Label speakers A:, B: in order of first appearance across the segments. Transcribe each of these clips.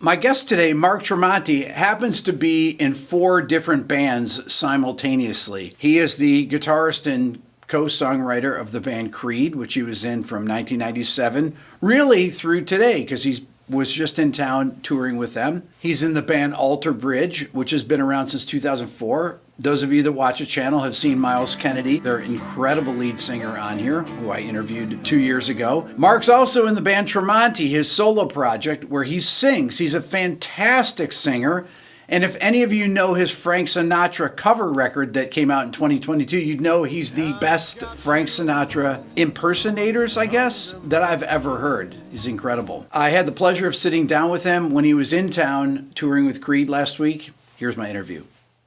A: My guest today, Mark Tremonti, happens to be in 4 different bands simultaneously. He is the guitarist and co-songwriter of the band Creed, which he was in from 1997, really through today, because he was just in town touring with them. He's in the band Alter Bridge, which has been around since 2004. Those of you that watch the channel have seen Miles Kennedy, their incredible lead singer on here, who I interviewed 2 years ago. Mark's also in the band Tremonti, his solo project, where he sings. He's a fantastic singer. And if any of you know his Frank Sinatra cover record that came out in 2022, you'd know he's the best Frank Sinatra impersonators, I guess, that I've ever heard. He's incredible. I had the pleasure of sitting down with him when he was in town touring with Creed last week. Here's my interview.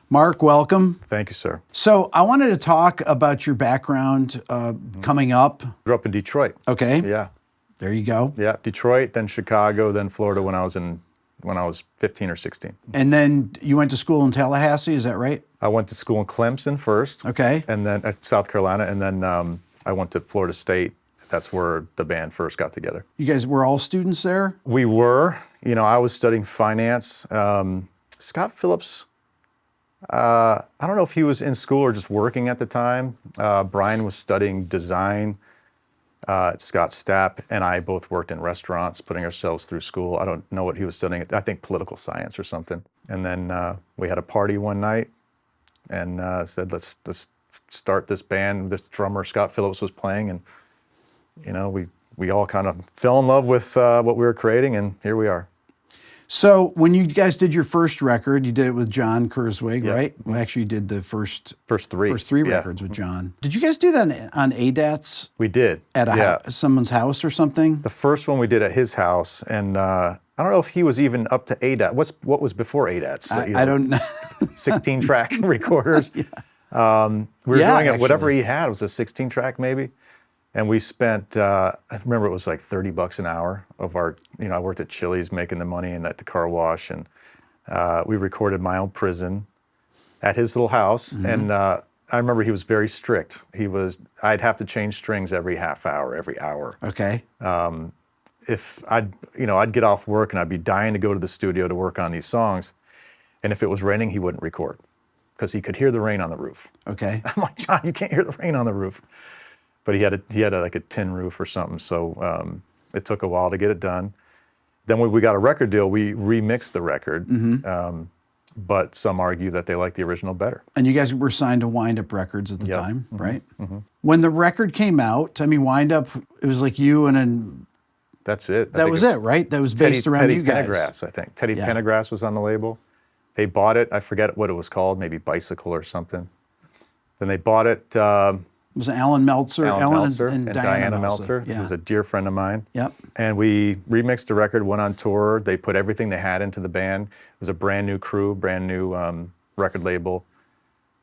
A: Mark, welcome.
B: Thank you, sir.
A: So I wanted to talk about your background coming up.
B: Grew up in Detroit.
A: Okay.
B: Yeah.
A: There you go.
B: Yeah, Detroit, then Chicago, then Florida when I was 15 or 16.
A: And then you went to school in Tallahassee, is that right?
B: I went to school in Clemson first.
A: Okay.
B: And then South Carolina, and then I went to Florida State. That's where the band first got together.
A: You guys were all students there?
B: We were. You know, I was studying finance. Scott Phillips, I don't know if he was in school or just working at the time. Brian was studying design. Scott Stapp and I both worked in restaurants, putting ourselves through school. I don't know what he was studying. I think political science or something. And then we had a party one night and said, let's start this band. This drummer, Scott Phillips, was playing. And, you know, we all kind of fell in love with what we were creating, and here we are.
A: So when you guys did your first record, you did it with John Kurywchak,
B: Yeah.
A: right? We actually did the first three
B: Yeah.
A: records with John. Did you guys do that on ADATs?
B: We did.
A: At someone's house or something?
B: The first one we did at his house, and I don't know if he was even up to ADAT. What was before ADATs?
A: I don't know.
B: 16-track recorders.
A: Yeah.
B: We were doing it, whatever
A: actually.
B: he had. It was a 16-track maybe. And we spent, I remember it was like $30 an hour of our, I worked at Chili's making the money and at the car wash. And we recorded My Own Prison at his little house. Mm-hmm. And I remember he was very strict. I'd have to change strings every half hour, every hour.
A: Okay.
B: If I'd get off work and I'd be dying to go to the studio to work on these songs. And if it was raining, he wouldn't record because he could hear the rain on the roof.
A: Okay.
B: I'm like, John, you can't hear the rain on the roof. But he had like a tin roof or something, so it took a while to get it done. Then when we got a record deal, we remixed the record, mm-hmm. But some argue that they like the original better.
A: And you guys were signed to Wind Up Records at the time,
B: mm-hmm.
A: right?
B: Mm-hmm.
A: When the record came out, Wind Up, it was like you and then...
B: That's it.
A: That was it, right? That was based around you guys.
B: Teddy Pendergrass, I think. Teddy Pendergrass was on the label. They bought it. I forget what it was called, maybe Bicycle or something. Then they bought it...
A: It was Alan Meltzer,
B: and Diana Meltzer,
A: yeah.
B: who was a dear friend of mine.
A: Yep.
B: And we remixed the record, went on tour. They put everything they had into the band. It was a brand new crew, brand new record label.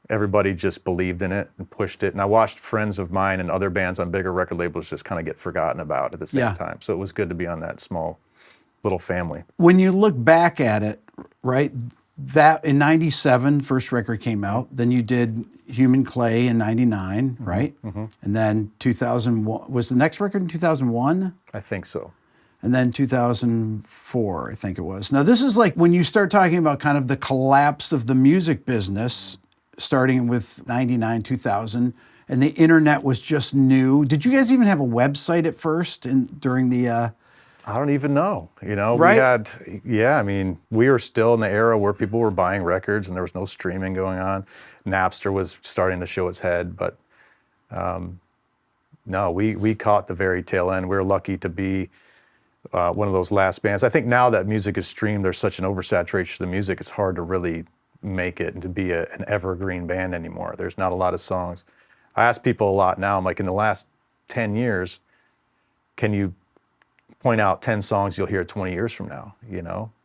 B: Everybody just believed in it and pushed it. And I watched friends of mine and other bands on bigger record labels just kind of get forgotten about at the same time. So it was good to be on that small little family.
A: When you look back at it, right, that in 97, first record came out. Then you did Human Clay in 99, right? Mm-hmm. And then 2001, was the next record in 2001?
B: I think so.
A: And then 2004, I think it was. Now this is like when you start talking about kind of the collapse of the music business, starting with 99, 2000, and the internet was just new. Did you guys even have a website at first during the...
B: I don't even know,
A: Right?
B: We were still in the era where people were buying records and there was no streaming going on. Napster was starting to show its head, but no, we caught the very tail end. We were lucky to be one of those last bands. I think now that music is streamed, there's such an oversaturation of music, it's hard to really make it and to be an evergreen band anymore. There's not a lot of songs. I ask people a lot now, I'm like, in the last 10 years, can you point out 10 songs you'll hear 20 years from now,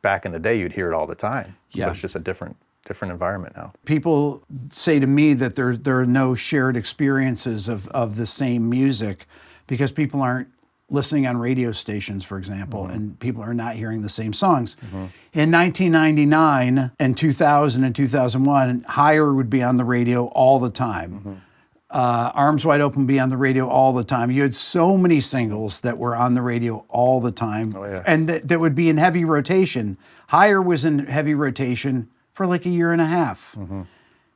B: Back in the day, you'd hear it all the time.
A: Yeah.
B: But it's just a different environment now.
A: People say to me that there are no shared experiences of the same music because people aren't listening on radio stations, for example, mm-hmm. and people are not hearing the same songs. Mm-hmm. In 1999 and 2000 and 2001, Higher would be on the radio all the time. Mm-hmm. Arms Wide Open be on the radio all the time. You had so many singles that were on the radio all the time.
B: Oh, yeah.
A: And that would be in heavy rotation. Higher was in heavy rotation for like a year and a half.
B: Mm-hmm.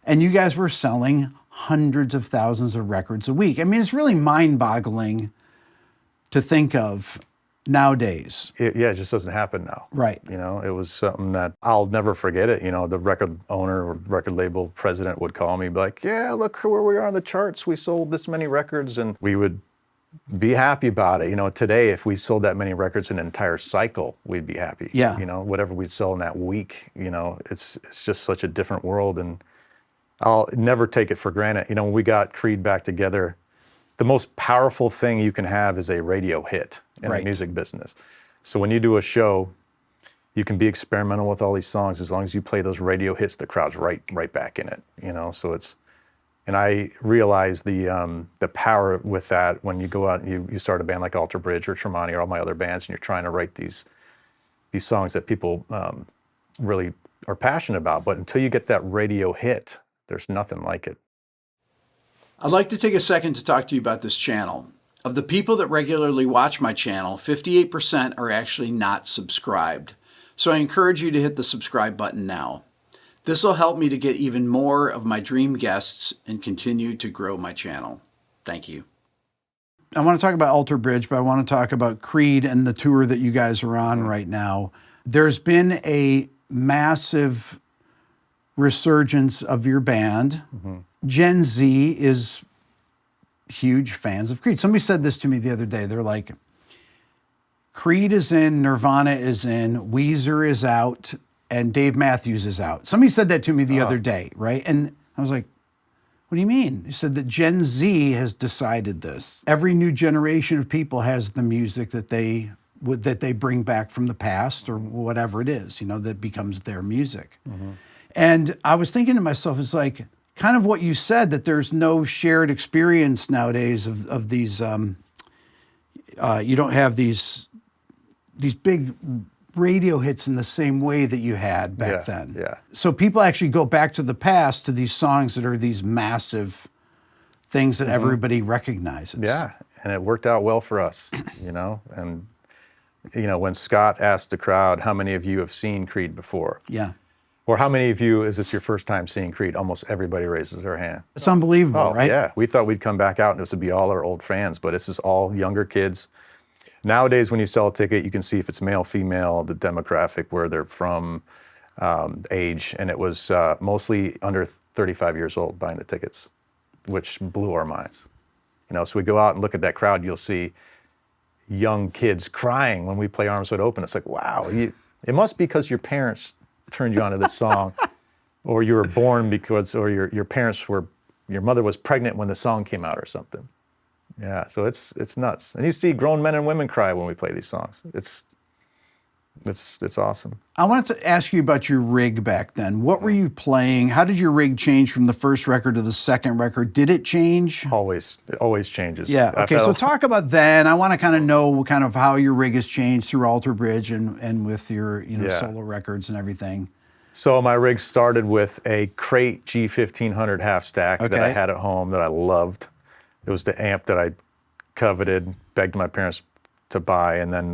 A: And you guys were selling hundreds of thousands of records a week. I mean, it's really mind-boggling to think of nowadays.
B: It just doesn't happen now.
A: Right.
B: You know, it was something that I'll never forget it. You know, the record owner or record label president would call me, be like, yeah, look where we are on the charts. We sold this many records, and we would be happy about it. You know, today, if we sold that many records in an entire cycle, we'd be happy.
A: Yeah.
B: You know, whatever we'd sell in that week, you know, it's just such a different world, and I'll never take it for granted. You know, when we got Creed back together, the most powerful thing you can have is a radio hit in the music business. So when you do a show, you can be experimental with all these songs. As long as you play those radio hits, the crowd's right back in it. You know, so it's, and I realize the power with that when you go out and you start a band like Alter Bridge or Tremonti or all my other bands, and you're trying to write these songs that people really are passionate about. But until you get that radio hit, there's nothing like it.
A: I'd like to take a second to talk to you about this channel. Of the people that regularly watch my channel, 58% are actually not subscribed. So I encourage you to hit the subscribe button now. This will help me to get even more of my dream guests and continue to grow my channel. Thank you. I want to talk about Alter Bridge, but I want to talk about Creed and the tour that you guys are on right now. There's been a massive resurgence of your band. Mm-hmm. Gen Z is huge fans of Creed. Somebody said this to me the other day. They're like, Creed is in, Nirvana is in, Weezer is out, and Dave Matthews is out. Somebody said that to me the other day, right? And I was like, what do you mean? He said that Gen Z has decided this. Every new generation of people has the music that they bring back from the past or whatever it is, you know, that becomes their music. Mm-hmm. And I was thinking to myself, it's like, kind of what you said, that there's no shared experience nowadays of these, you don't have these big radio hits in the same way that you had back then.
B: Yeah.
A: So people actually go back to the past, to these songs that are these massive things that everybody recognizes.
B: Yeah, and it worked out well for us, you know? And, you know, when Scott asked the crowd, how many of you have seen Creed before?
A: Yeah.
B: Or how many of you, is this your first time seeing Creed? Almost everybody raises their hand.
A: It's unbelievable, right?
B: Yeah, we thought we'd come back out and this would be all our old fans, but this is all younger kids. Nowadays, when you sell a ticket, you can see if it's male, female, the demographic, where they're from, age, and it was mostly under 35 years old buying the tickets, which blew our minds. You know, so we go out and look at that crowd, you'll see young kids crying when we play Arms Wide Open. It's like, wow, it must be because your parents turned you onto this song, or you were born because, or your parents were, your mother was pregnant when the song came out or something. Yeah, so it's nuts. And you see grown men and women cry when we play these songs. It's awesome.
A: I wanted to ask you about your rig back then. What were you playing? How did your rig change from the first record to the second record? Did it change?
B: It always changes.
A: Yeah, okay, so talk about then. I want to kind of know kind of how your rig has changed through Alter Bridge and with your solo records and everything.
B: So my rig started with a Crate G1500 half stack that I had at home that I loved. It was the amp that I coveted, begged my parents to buy, and then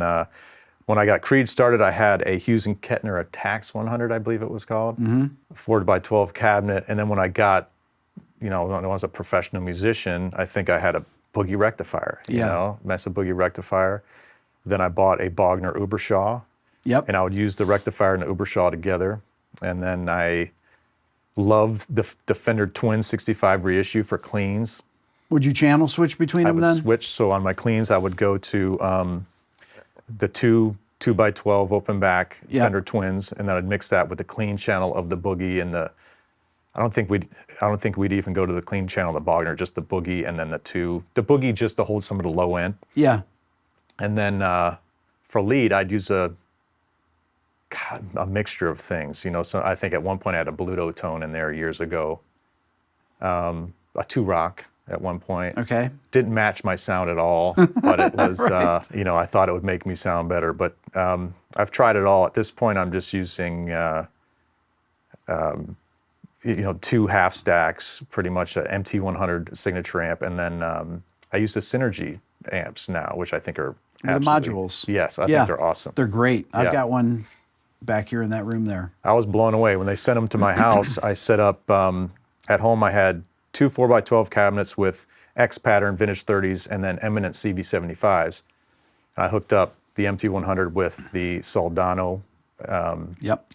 B: when I got Creed started, I had a Hughes and Kettner Tax 100, I believe it was called, 4x12 cabinet. And then when I got, when I was a professional musician, I think I had a Boogie rectifier, Mesa Boogie rectifier. Then I bought a Wagner Ubershaw.
A: Yep.
B: And I would use the rectifier and the Ubershaw together. And then I loved the Fender Twin 65 reissue for cleans.
A: Would you channel switch between them then?
B: I would switch. So on my cleans, I would go to the 2x12 open back Fender Twins, and then I'd mix that with the clean channel of the Boogie and the. I don't think we'd even go to the clean channel of the Wagner, just the Boogie, and then the Boogie just to hold some of the low end.
A: Yeah. And
B: then for lead, I'd use a mixture of things. So I think at one point I had a Bluto tone in there years ago, a 2-rock. At one point.
A: Okay.
B: Didn't match my sound at all, but it was, I thought it would make me sound better. But I've tried it all. At this point, I'm just using, 2 half stacks, pretty much an MT100 signature amp, and then I use the Synergy amps now, which I think are
A: The
B: absolutely,
A: modules.
B: Yes, I think they're awesome.
A: They're great. I've
B: Yeah.
A: got one back here in that room there.
B: I was blown away when they sent them to my house. I set up at home. I had 2 4x12 cabinets with X pattern vintage 30s and then eminent CV75s. I hooked up the MT100 with the Soldano
A: Yep.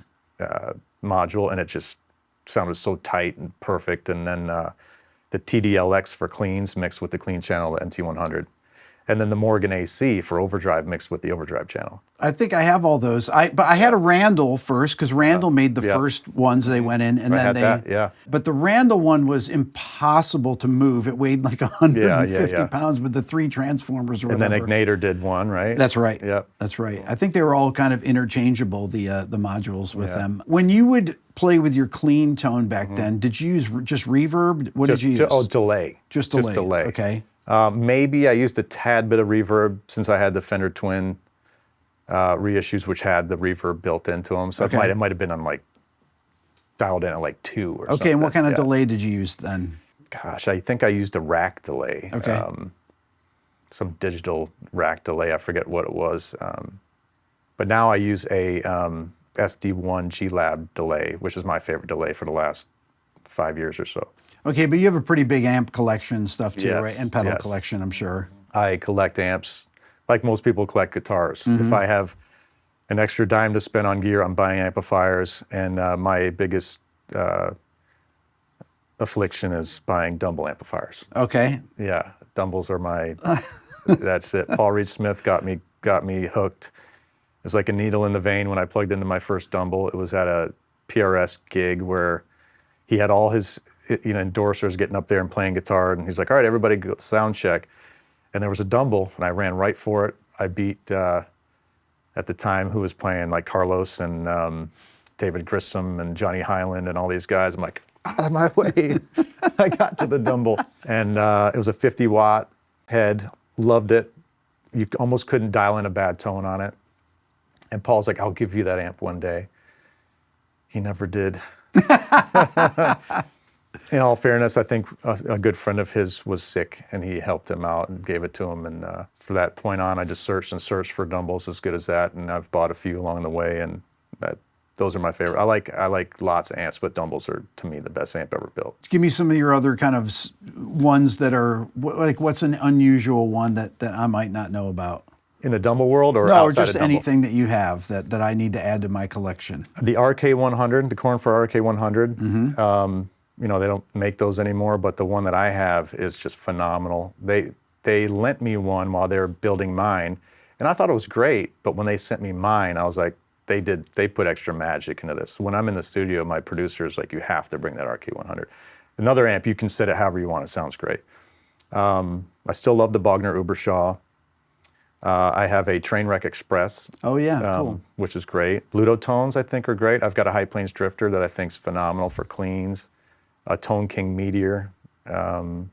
B: module, and it just sounded so tight and perfect. And then the TDLX for cleans mixed with the clean channel, the MT100. And then the Morgan AC for overdrive mixed with the overdrive channel.
A: I think I have all those. But I had a Randall first because Randall made the first ones they went in, and
B: I
A: then
B: had
A: they.
B: that, yeah.
A: But the Randall one was impossible to move. It weighed like 150 pounds with the 3 transformers or
B: And
A: whatever.
B: then Ignator did one, right?
A: That's right.
B: Yep.
A: That's right. I think they were all kind of interchangeable, the modules with them. When you would play with your clean tone back then, did you use just reverb? What did you use?
B: Oh, delay.
A: Just delay.
B: Just delay.
A: Okay.
B: Maybe I used a tad bit of reverb since I had the Fender Twin reissues, which had the reverb built into them. So
A: Okay.
B: it might have been on dialed in at 2 or something.
A: Okay, and what kind of delay did you use then?
B: Gosh, I think I used a rack delay.
A: Okay.
B: Some digital rack delay. I forget what it was. But now I use a SD1 G-Lab delay, which is my favorite delay for the last 5 years or so.
A: Okay, but you have a pretty big amp collection stuff too,
B: Yes,
A: right? And pedal
B: yes.
A: collection, I'm sure.
B: I collect amps like most people collect guitars. If I have an extra dime to spend on gear, I'm buying amplifiers. And my biggest affliction is buying Dumble amplifiers.
A: Okay.
B: Yeah, Dumbles are my, that's it. Paul Reed Smith got me hooked. It's like a needle in the vein when I plugged into my first Dumble. It was at a PRS gig where he had all his endorsers getting up there and playing guitar, and he's like, all right, everybody go sound check. And there was a Dumble, and I ran right for it. I beat, at the time, who was playing, like Carlos and David Grissom and Johnny Hyland and all these guys. I'm like, out of my way. I got to the Dumble, and it was a 50-watt head. Loved it. You almost couldn't dial in a bad tone on it. And Paul's like, I'll give you that amp one day. He never did. In all fairness, I think a good friend of his was sick, and he helped him out and gave it to him. And from that point on, I just searched and searched for Dumbles as good as that, and I've bought a few along the way, and those are my favorite. I like lots of amps, but Dumbles are, to me, the best amp ever built.
A: Give me some of your other kind of ones that are, like, what's an unusual one that I might not know about?
B: In the Dumble world or
A: No, or
B: outside
A: just
B: of Dumble?
A: anything that you have that I need to add to my collection.
B: The RK100, the Korn for RK100, they don't make those anymore, but the one that I have is just phenomenal. They lent me one while they were building mine, and I thought it was great, but when they sent me mine, I was like, they put extra magic into this. When I'm in the studio, my producer is like, you have to bring that RK100. Another amp, you can set it however you want, it sounds great. I still love the Wagner Ubershaw. I have a Trainwreck Express.
A: Oh yeah, cool.
B: Which is great. Ludotones, I think, are great. I've got a High Plains Drifter that I think is phenomenal for cleans. A Tone King Meteor. Trying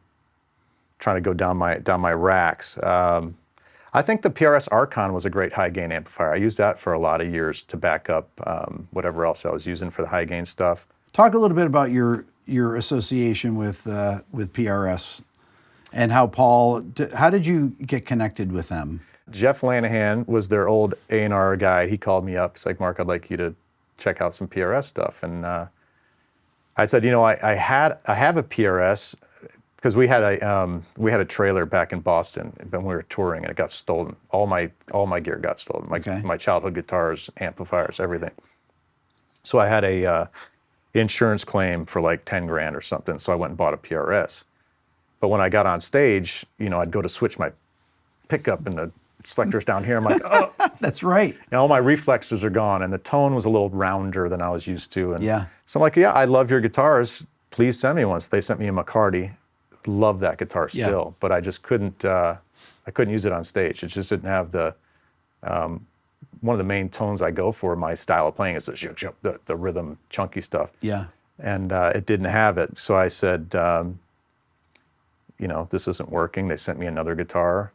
B: to go down my racks. I think the PRS Archon was a great high gain amplifier. I used that for a lot of years to back up whatever else I was using for the high gain stuff.
A: Talk a little bit about your association with PRS and how how did you get connected with them?
B: Jeff Lanahan was their old A&R guy. He called me up. He's like, Mark, I'd like you to check out some PRS stuff. And I said, I have a PRS because we had a trailer back in Boston when we were touring, and it got stolen. All my gear got stolen. My childhood guitars, amplifiers, everything. So I had a insurance claim for like 10 grand or something. So I went and bought a PRS. But when I got on stage, I'd go to switch my pickup, and the selector's down here. I'm like, oh.
A: That's right.
B: And all my reflexes are gone, and the tone was a little rounder than I was used to. And
A: yeah.
B: So I'm like, yeah, I love your guitars. Please send me one. So they sent me a McCarty. Love that guitar still, but I just couldn't. I couldn't use it on stage. It just didn't have the. One of the main tones I go for, my style of playing, is the rhythm, chunky stuff.
A: Yeah.
B: And it didn't have it. So I said, this isn't working. They sent me another guitar.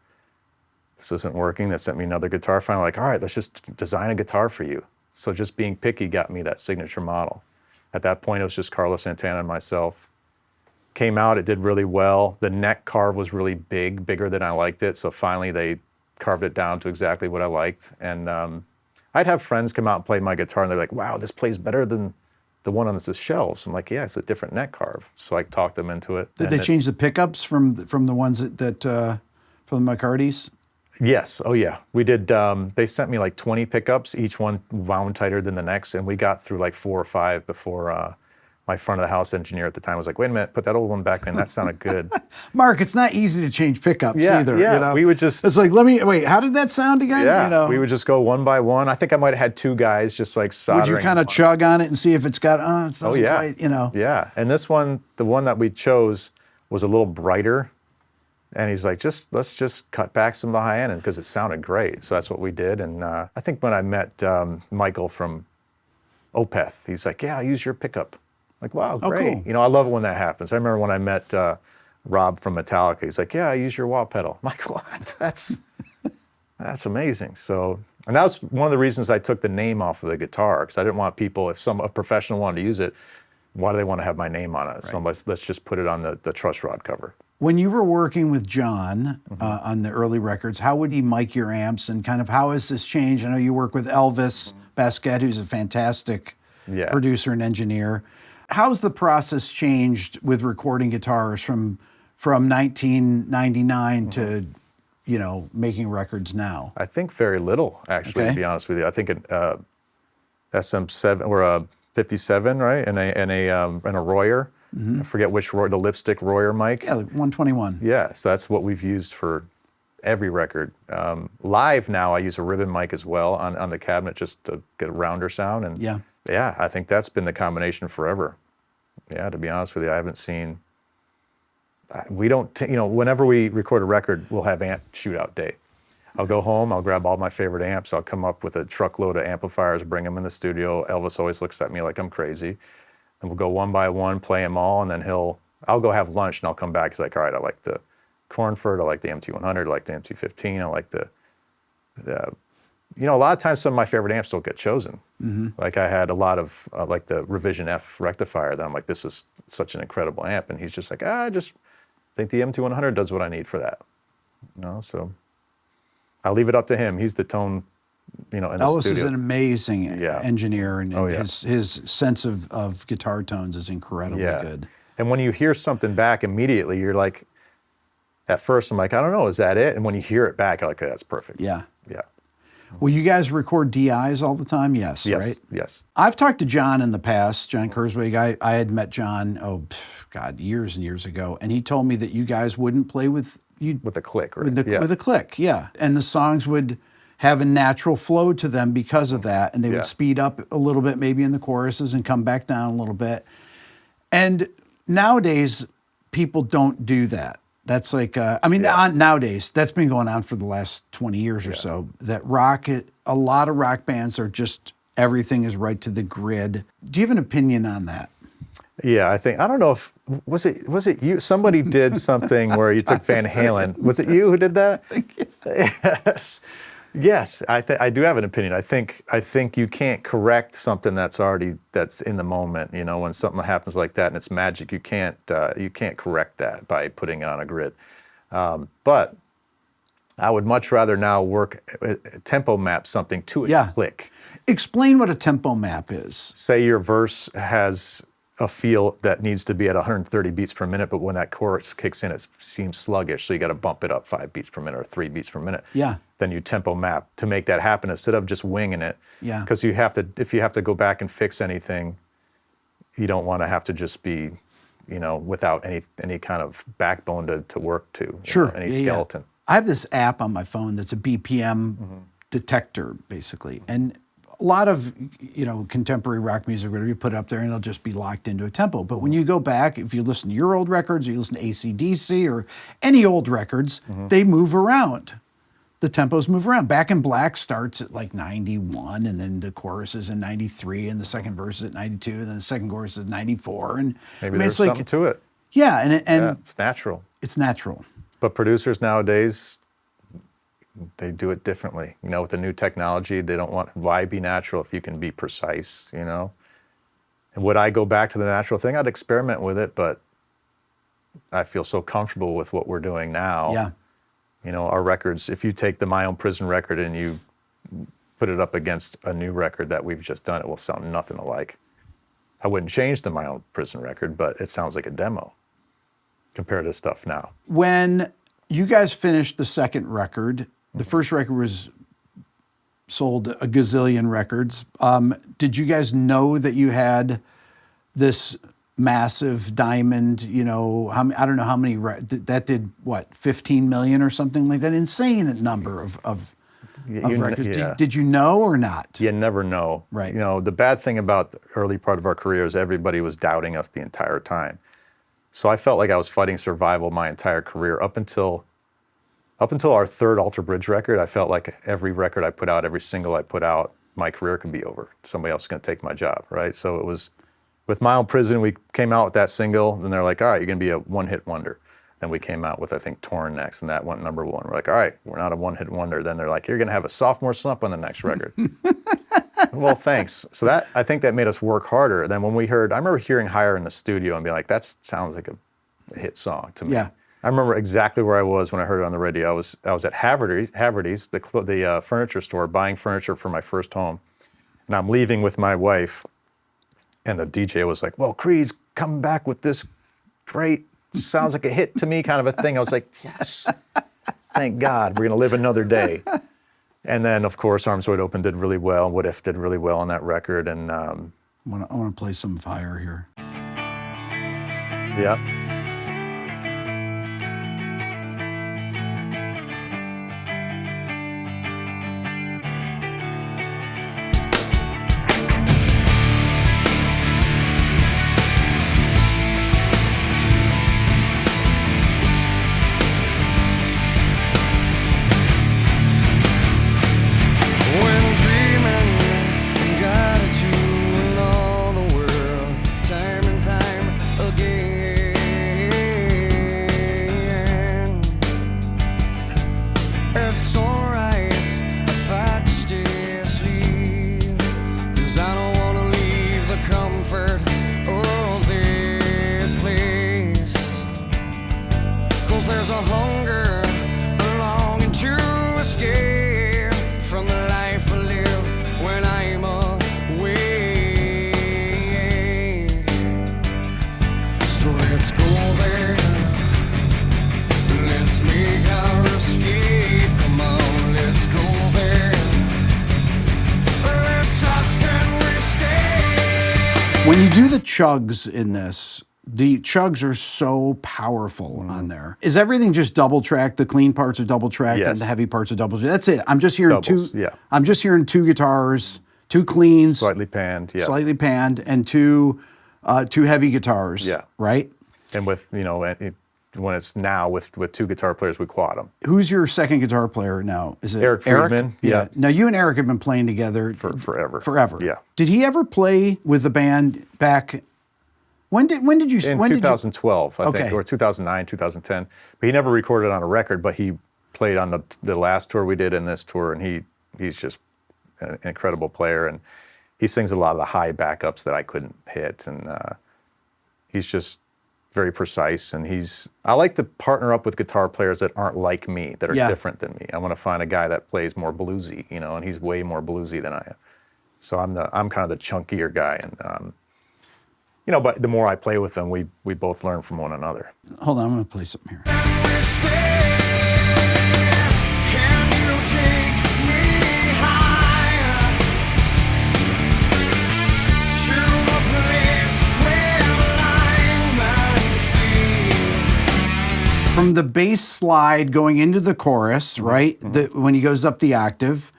B: This isn't working. They sent me another guitar. Finally, like, all right, let's just design a guitar for you. So just being picky got me that signature model. At that point, it was just Carlos Santana and myself. Came out, it did really well. The neck carve was really big, bigger than I liked it. So finally they carved it down to exactly what I liked. And I'd have friends come out and play my guitar and they're like, wow, this plays better than the one on the shelves. I'm like, yeah, it's a different neck carve. So I talked them into it.
A: Did they change the pickups from the ones that from the McCartys?
B: Yes. Oh, yeah. We did. They sent me like 20 pickups, each one wound tighter than the next. And we got through like 4 or 5 before my front of the house engineer at the time was like, wait a minute, put that old one back in. That sounded good.
A: Mark, it's not easy to change pickups either.
B: Yeah,
A: you know?
B: we would just...
A: It's like, wait, how did that sound again?
B: Yeah,
A: you know?
B: we would just go one by one. I think I might have had 2 guys just like soldering.
A: Would you kind of chug on it and see if it's got, it doesn't
B: yeah.
A: quite, you know.
B: Yeah, and this one, the one that we chose was a little brighter. And he's like, let's just cut back some of the high end because it sounded great. So that's what we did. And I think when I met Michael from Opeth, he's like, yeah, I'll use your pickup. Like, wow, great.
A: Oh, cool.
B: You know, I love it when that happens. I remember when I met Rob from Metallica. He's like, yeah, I use your wah pedal. I'm like, what? That's amazing. So, and that was one of the reasons I took the name off of the guitar, because I didn't want people, if a professional wanted to use it, why do they want to have my name on it? Right. So let's just put it on the truss rod cover.
A: When you were working with Jon on the early records, how would he mic your amps, and kind of how has this changed? I know you work with Elvis Basquet, who's a fantastic producer and engineer. How's the process changed with recording guitars from 1999 to, you know, making records now?
B: I think very little, actually, to be honest with you. I think an SM7 or a 57, right, and a Royer. I forget which Royer, the lipstick Royer mic.
A: Yeah, like 121.
B: Yeah, so that's what we've used for every record. Live now, I use a ribbon mic as well on the cabinet just to get a rounder sound. And yeah, I think that's been the combination forever. Yeah, to be honest with you, I haven't seen. We don't, you know, whenever we record a record, we'll have amp shootout day. I'll go home, I'll grab all my favorite amps, I'll come up with a truckload of amplifiers, bring them in the studio. Elvis always looks at me like I'm crazy. And we'll go one by one, play them all, and then I'll go have lunch, and I'll come back. He's like, all right, I like the Cornford, I like the MT100, I like the MT15, I like the you know, a lot of times some of my favorite amps don't get chosen. Like I had a lot of, like the Revision F rectifier that I'm like, this is such an incredible amp. And he's just like, I just think the MT100 does what I need for that. You know, so I'll leave it up to him. He's the tone, you know, in the
A: Elvis
B: studio.
A: is an amazing engineer, and his sense of guitar tones is incredibly good.
B: And when you hear something back immediately, you're like, at first I'm like, I don't know, is that it? And when you hear it back, you're like, okay, that's perfect. Yeah.
A: Will you guys record DIs all the time? Yes, right?
B: Yes.
A: I've talked to Jon in the past, Jon Kurzweig. I had met Jon, years and years ago, and he told me that you guys wouldn't play with
B: a click, right?
A: With a click, and the songs would have a natural flow to them because of that, and they would speed up a little bit maybe in the choruses and come back down a little bit. And nowadays, people don't do that. That's like, nowadays, that's been going on for the last 20 years or so, that a lot of rock bands are just, everything is right to the grid. Do you have an opinion on that?
B: Yeah, I don't know if, was it you? Somebody did something where you took Van Halen. Was it you who did that? Yes, I do have an opinion. I think you can't correct something that's in the moment. You know, when something happens like that and it's magic, you can't correct that by putting it on a grid. But I would much rather now tempo map something to a click.
A: Explain what a tempo map is.
B: Say your verse has a feel that needs to be at 130 beats per minute, but when that chorus kicks in, it seems sluggish, so you got to bump it up 5 beats per minute or 3 beats per minute. Then you tempo map to make that happen instead of just winging it. Because if you have to go back and fix anything, you don't want to have to just be, you know, without any kind of backbone to work to. Any skeleton.
A: I have this app on my phone that's a BPM detector, basically, and a lot of, you know, contemporary rock music, whatever, you put it up there and it'll just be locked into a tempo. But when you go back, if you listen to your old records, or you listen to AC/DC or any old records, they move around. The tempos move around. Back in Black starts at like 91, and then the chorus is in 93, and the second verse is at 92, and then the second chorus is 94. And
B: maybe there's something to it.
A: Yeah, and
B: it's natural.
A: It's natural.
B: But producers nowadays, they do it differently. You know, with the new technology, they don't want, why be natural if you can be precise, you know? And would I go back to the natural thing? I'd experiment with it, but I feel so comfortable with what we're doing now.
A: Yeah.
B: You know, our records, if you take the My Own Prison record and you put it up against a new record that we've just done, it will sound nothing alike. I wouldn't change the My Own Prison record, but it sounds like a demo compared to stuff now.
A: When you guys finished the second record, the first record was sold a gazillion records. Did you guys know that you had this massive diamond, you know, I don't know how many, that did what, 15 million or something like that? Insane number of records.
B: Yeah.
A: Did you know or not?
B: You never know.
A: Right.
B: You know, the bad thing about the early part of our career is everybody was doubting us the entire time. So I felt like I was fighting survival my entire career up until our third Alter Bridge record. I felt like every record I put out, every single I put out, my career could be over. Somebody else is going to take my job, right? So it was, with My Own Prison, we came out with that single, and they're like, all right, you're going to be a one-hit wonder. Then we came out with, I think, Torn next, and that went #1. We're like, all right, we're not a one-hit wonder. Then they're like, you're going to have a sophomore slump on the next record. Well, thanks. So that, I think that made us work harder. Then when we heard, I remember hearing Higher in the studio and being like, that sounds like a hit song to me.
A: Yeah.
B: I remember exactly where I was when I heard it on the radio. I was at Haverty's, the furniture store, buying furniture for my first home. And I'm leaving with my wife, and the DJ was like, well, Creed's coming back with this great, sounds like a hit to me kind of a thing. I was like, yes, thank God, we're going to live another day. And then, of course, Arms Wide Open did really well. What If did really well on that record. And
A: I want to play some Fire here.
B: yeah.
A: When you do the chugs in this, the chugs are so powerful on there. Is everything just double tracked? The clean parts are double tracked,
B: Yes.
A: and the heavy parts are double tracked. That's it. I'm just hearing
B: Doubles,
A: two.
B: yeah.
A: I'm just hearing two guitars, two cleans,
B: Slightly panned, yeah.
A: slightly panned, and two heavy guitars.
B: Yeah.
A: Right.
B: And with, you know, when it's now with two guitar players, we quad them.
A: Who's your second guitar player now? Is it
B: Eric Friedman, yeah.
A: Now you and Eric have been playing together
B: Forever.
A: Forever.
B: Yeah.
A: Did he ever play with the band back? When did you?
B: In
A: when
B: 2012, I
A: Okay.
B: think, or 2009, 2010. But he never recorded on a record, but he played on the last tour we did and this tour, and he's just an incredible player, and he sings a lot of the high backups that I couldn't hit, and he's just very precise, and I like to partner up with guitar players that aren't like me, that are
A: Yeah.
B: different than me. I want to find a guy that plays more bluesy, you know, and he's way more bluesy than I am. So I'm kind of the chunkier guy, and you know, but the more I play with them, we both learn from one another.
A: Hold on, I'm going to play something here. From the bass slide going into the chorus, right? When he goes up the octave,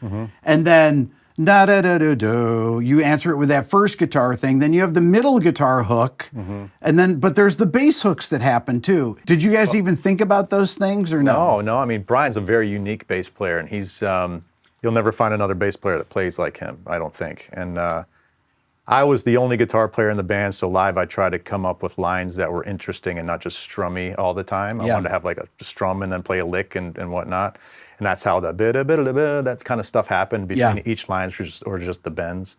A: and then da da da da do. You answer it with that first guitar thing. Then you have the middle guitar hook, and then but there's the bass hooks that happen too. Did you guys even think about those things or no?
B: No. I mean, Brian's a very unique bass player, and he's you'll never find another bass player that plays like him, I don't think. And I was the only guitar player in the band, so live I tried to come up with lines that were interesting and not just strummy all the time. I wanted to have like a strum and then play a lick and whatnot. And that's how the that kind of stuff happened between each line or just the bends.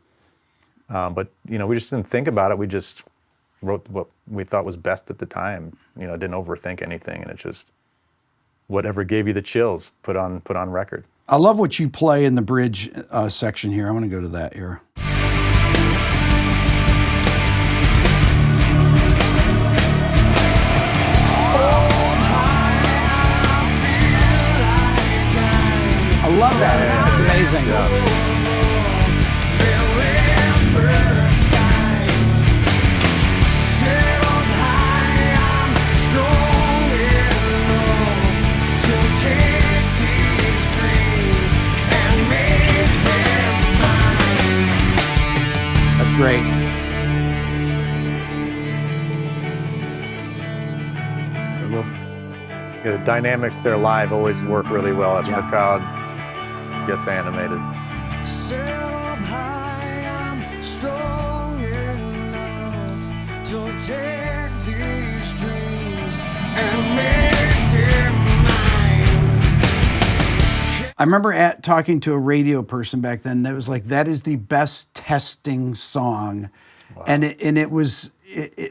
B: But, we just didn't think about it. We just wrote what we thought was best at the time. Didn't overthink anything, and it just, whatever gave you the chills, put on record.
A: I love what you play in the bridge section here. I want to go to that here. I love that. It's amazing.
B: Yeah.
A: That's great. I love.
B: The dynamics there live always work really well. That's when the crowd gets animated.
C: Set up high, I'm strong enough to take these dreams and make them mine.
A: I remember talking to a radio person back then that was like, that is the best testing song. Wow. And it was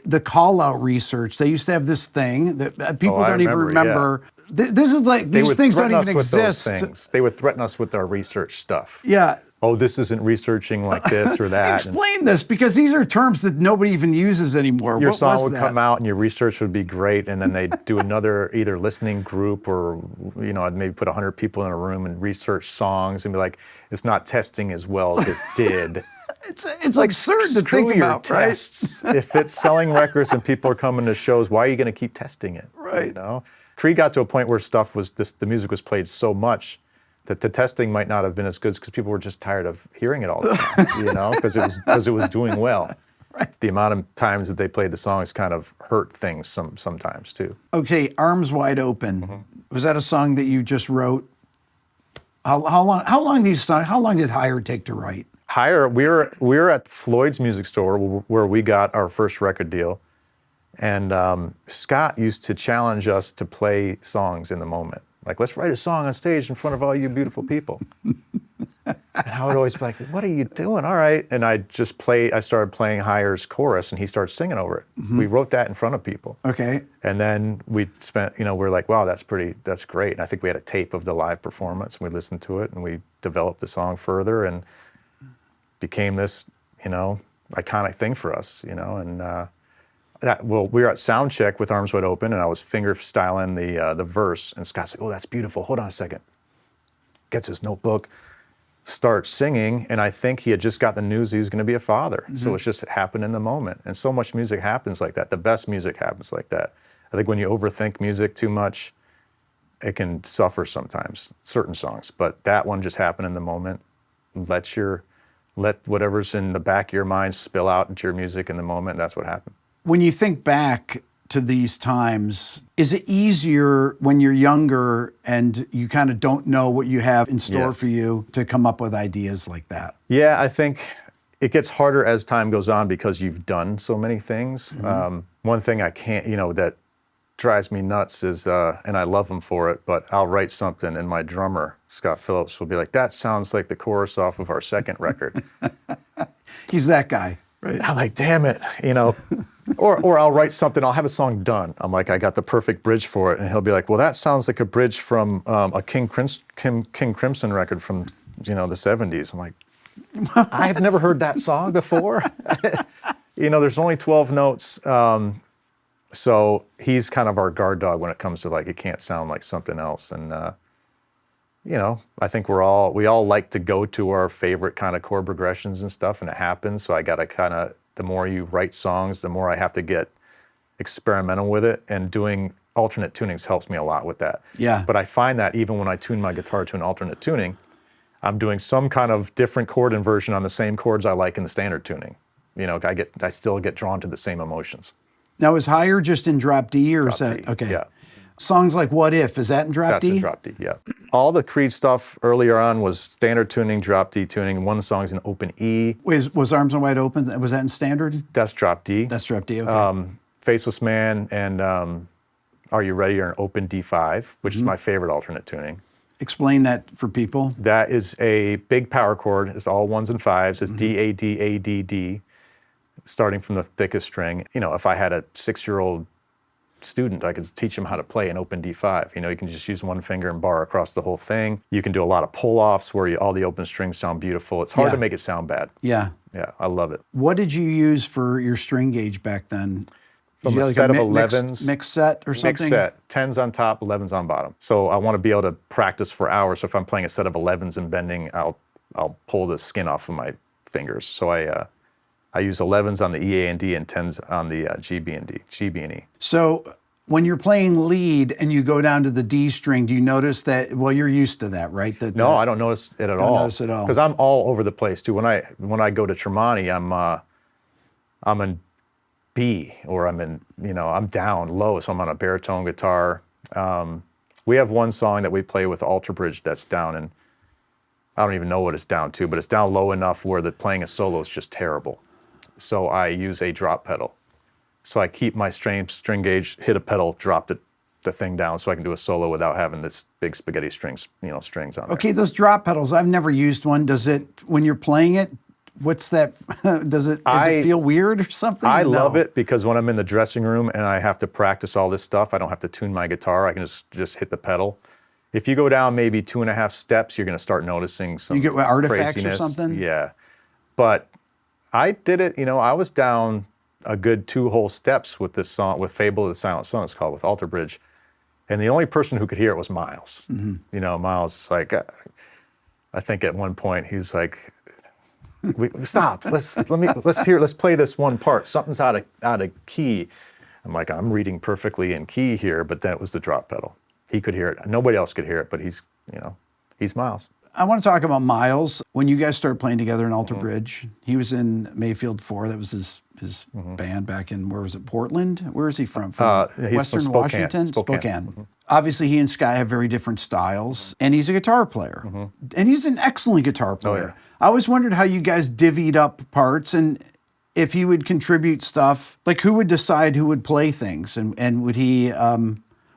A: the call-out research. They used to have this thing that people don't even remember. Yeah. This is like, these things don't even exist.
B: They would threaten us with our research stuff.
A: Yeah.
B: Oh, this isn't researching like this or that.
A: Explain this, because these are terms that nobody even uses anymore.
B: Your song would come out and your research would be great, and then they'd do another either listening group or, I'd maybe put 100 people in a room and research songs and be like, it's not testing as well as it did.
A: It's like absurd to think about,
B: tests. Right? If it's selling records and people are coming to shows, why are you going to keep testing it?
A: Right.
B: Creed got to a point where the music was played so much that the testing might not have been as good because people were just tired of hearing it all the time, because it was doing well.
A: Right.
B: The amount of times that they played the songs kind of hurt things sometimes too.
A: Okay, Arms Wide Open. Mm-hmm. Was that a song that you just wrote? How long did Higher take to write?
B: Higher, we were at Floyd's Music Store where we got our first record deal. And Scott used to challenge us to play songs in the moment. Like, let's write a song on stage in front of all you beautiful people. And I would always be like, what are you doing? All right. And I started playing Higher's chorus, and he started singing over it. Mm-hmm. We wrote that in front of people.
A: Okay.
B: And then we spent, we're like, wow, that's great. And I think we had a tape of the live performance, and we listened to it, and we developed the song further, and became this, iconic thing for us, and we were at sound check with Arms Wide Open, and I was finger styling the verse, and Scott's like, oh, that's beautiful. Hold on a second. Gets his notebook, starts singing, and I think he had just got the news he was going to be a father. Mm-hmm. So it's just it happened in the moment. And so much music happens like that. The best music happens like that. I think when you overthink music too much, it can suffer sometimes, certain songs. But that one just happened in the moment. Let whatever's in the back of your mind spill out into your music in the moment, and that's what happened.
A: When you think back to these times, is it easier when you're younger and you kind of don't know what you have in store for you to come up with ideas like that?
B: Yeah, I think it gets harder as time goes on because you've done so many things. Mm-hmm. One thing I can't, that drives me nuts is, and I love him for it, but I'll write something and my drummer, Scott Phillips, will be like, that sounds like the chorus off of our second record.
A: He's that guy. Right.
B: I'm like, damn it, or I'll write something, I'll have a song done. I'm like, I got the perfect bridge for it. And he'll be like, well, that sounds like a bridge from a King Crimson record from, the 70s. I'm like, I've never heard that song before. There's only 12 notes. So he's kind of our guard dog when it comes to it can't sound like something else. And, I think we all like to go to our favorite kind of chord progressions and stuff, and it happens. So I got to the more you write songs, the more I have to get experimental with it, and doing alternate tunings helps me a lot with that.
A: Yeah.
B: But I find that even when I tune my guitar to an alternate tuning, I'm doing some kind of different chord inversion on the same chords I like in the standard tuning. I still get drawn to the same emotions.
A: Now, is Higher just in drop D, or
B: drop
A: is that
B: D,
A: okay?
B: Yeah.
A: Songs like What If, is that in drop D?
B: That's in drop D, yeah. All the Creed stuff earlier on was standard tuning, drop D tuning. One song's in open E.
A: Was Arms Wide Open, was that in standard?
B: That's drop D.
A: That's drop D, okay.
B: Faceless Man and Are You Ready are in open D5, which is my favorite alternate tuning.
A: Explain that for people.
B: That is a big power chord. It's all 1s and 5s. It's D, A, D, A, D, D, starting from the thickest string. You know, if I had a 6-year-old student, I could teach him how to play an open D5. You know, you can just use one finger and bar across the whole thing. You can do a lot of pull-offs where all the open strings sound beautiful. It's hard to make it sound bad.
A: Yeah.
B: Yeah, I love it.
A: What did you use for your string gauge back then?
B: From a set of 11s.
A: Mixed set or something?
B: Mixed set. 10s on top, 11s on bottom. So I want to be able to practice for hours. So if I'm playing a set of 11s and bending, I'll pull the skin off of my fingers. So I use 11s on the E, A, and D and 10s on the G, B, and D, G, B, and E.
A: So when you're playing lead and you go down to the D string, do you notice that? Well, you're used to that, right?
B: No, I don't notice it at all.
A: Don't notice it at all.
B: Because I'm all over the place too. When I go to Tremonti, I'm in B, or I'm down low, so I'm on a baritone guitar. We have one song that we play with Alter Bridge that's down, and I don't even know what it's down to, but it's down low enough where playing a solo is just terrible. So I use a drop pedal. So I keep my string gauge, hit a pedal, drop the thing down, so I can do a solo without having this big spaghetti strings on there.
A: Okay, those drop pedals, I've never used one. Does it, when you're playing it, what's that, does it feel weird or something?
B: I love it because when I'm in the dressing room and I have to practice all this stuff, I don't have to tune my guitar. I can just hit the pedal. If you go down maybe 2.5 steps, you're going to start noticing some
A: You get artifacts
B: craziness.
A: or something?
B: Yeah. But I did it, I was down a good 2 whole steps with this song, with Fable of the Silent Sun, it's called, with Alter Bridge. And the only person who could hear it was Miles. Miles is like, I think at one point he's like, stop, let's play this one part. Something's out of key. I'm like, I'm reading perfectly in key here, but then it was the drop pedal. He could hear it. Nobody else could hear it, but he's Miles.
A: I want to talk about Miles. When you guys started playing together in Alter Bridge, he was in Mayfield 4. That was his band back in, where was it, Portland? Where is he from?
B: He's
A: Western
B: from
A: Washington? Spokane. Obviously, he and Sky have very different styles, and he's a guitar player. And he's an excellent guitar player. I always wondered how you guys divvied up parts, and if he would contribute stuff, like who would decide who would play things, and would he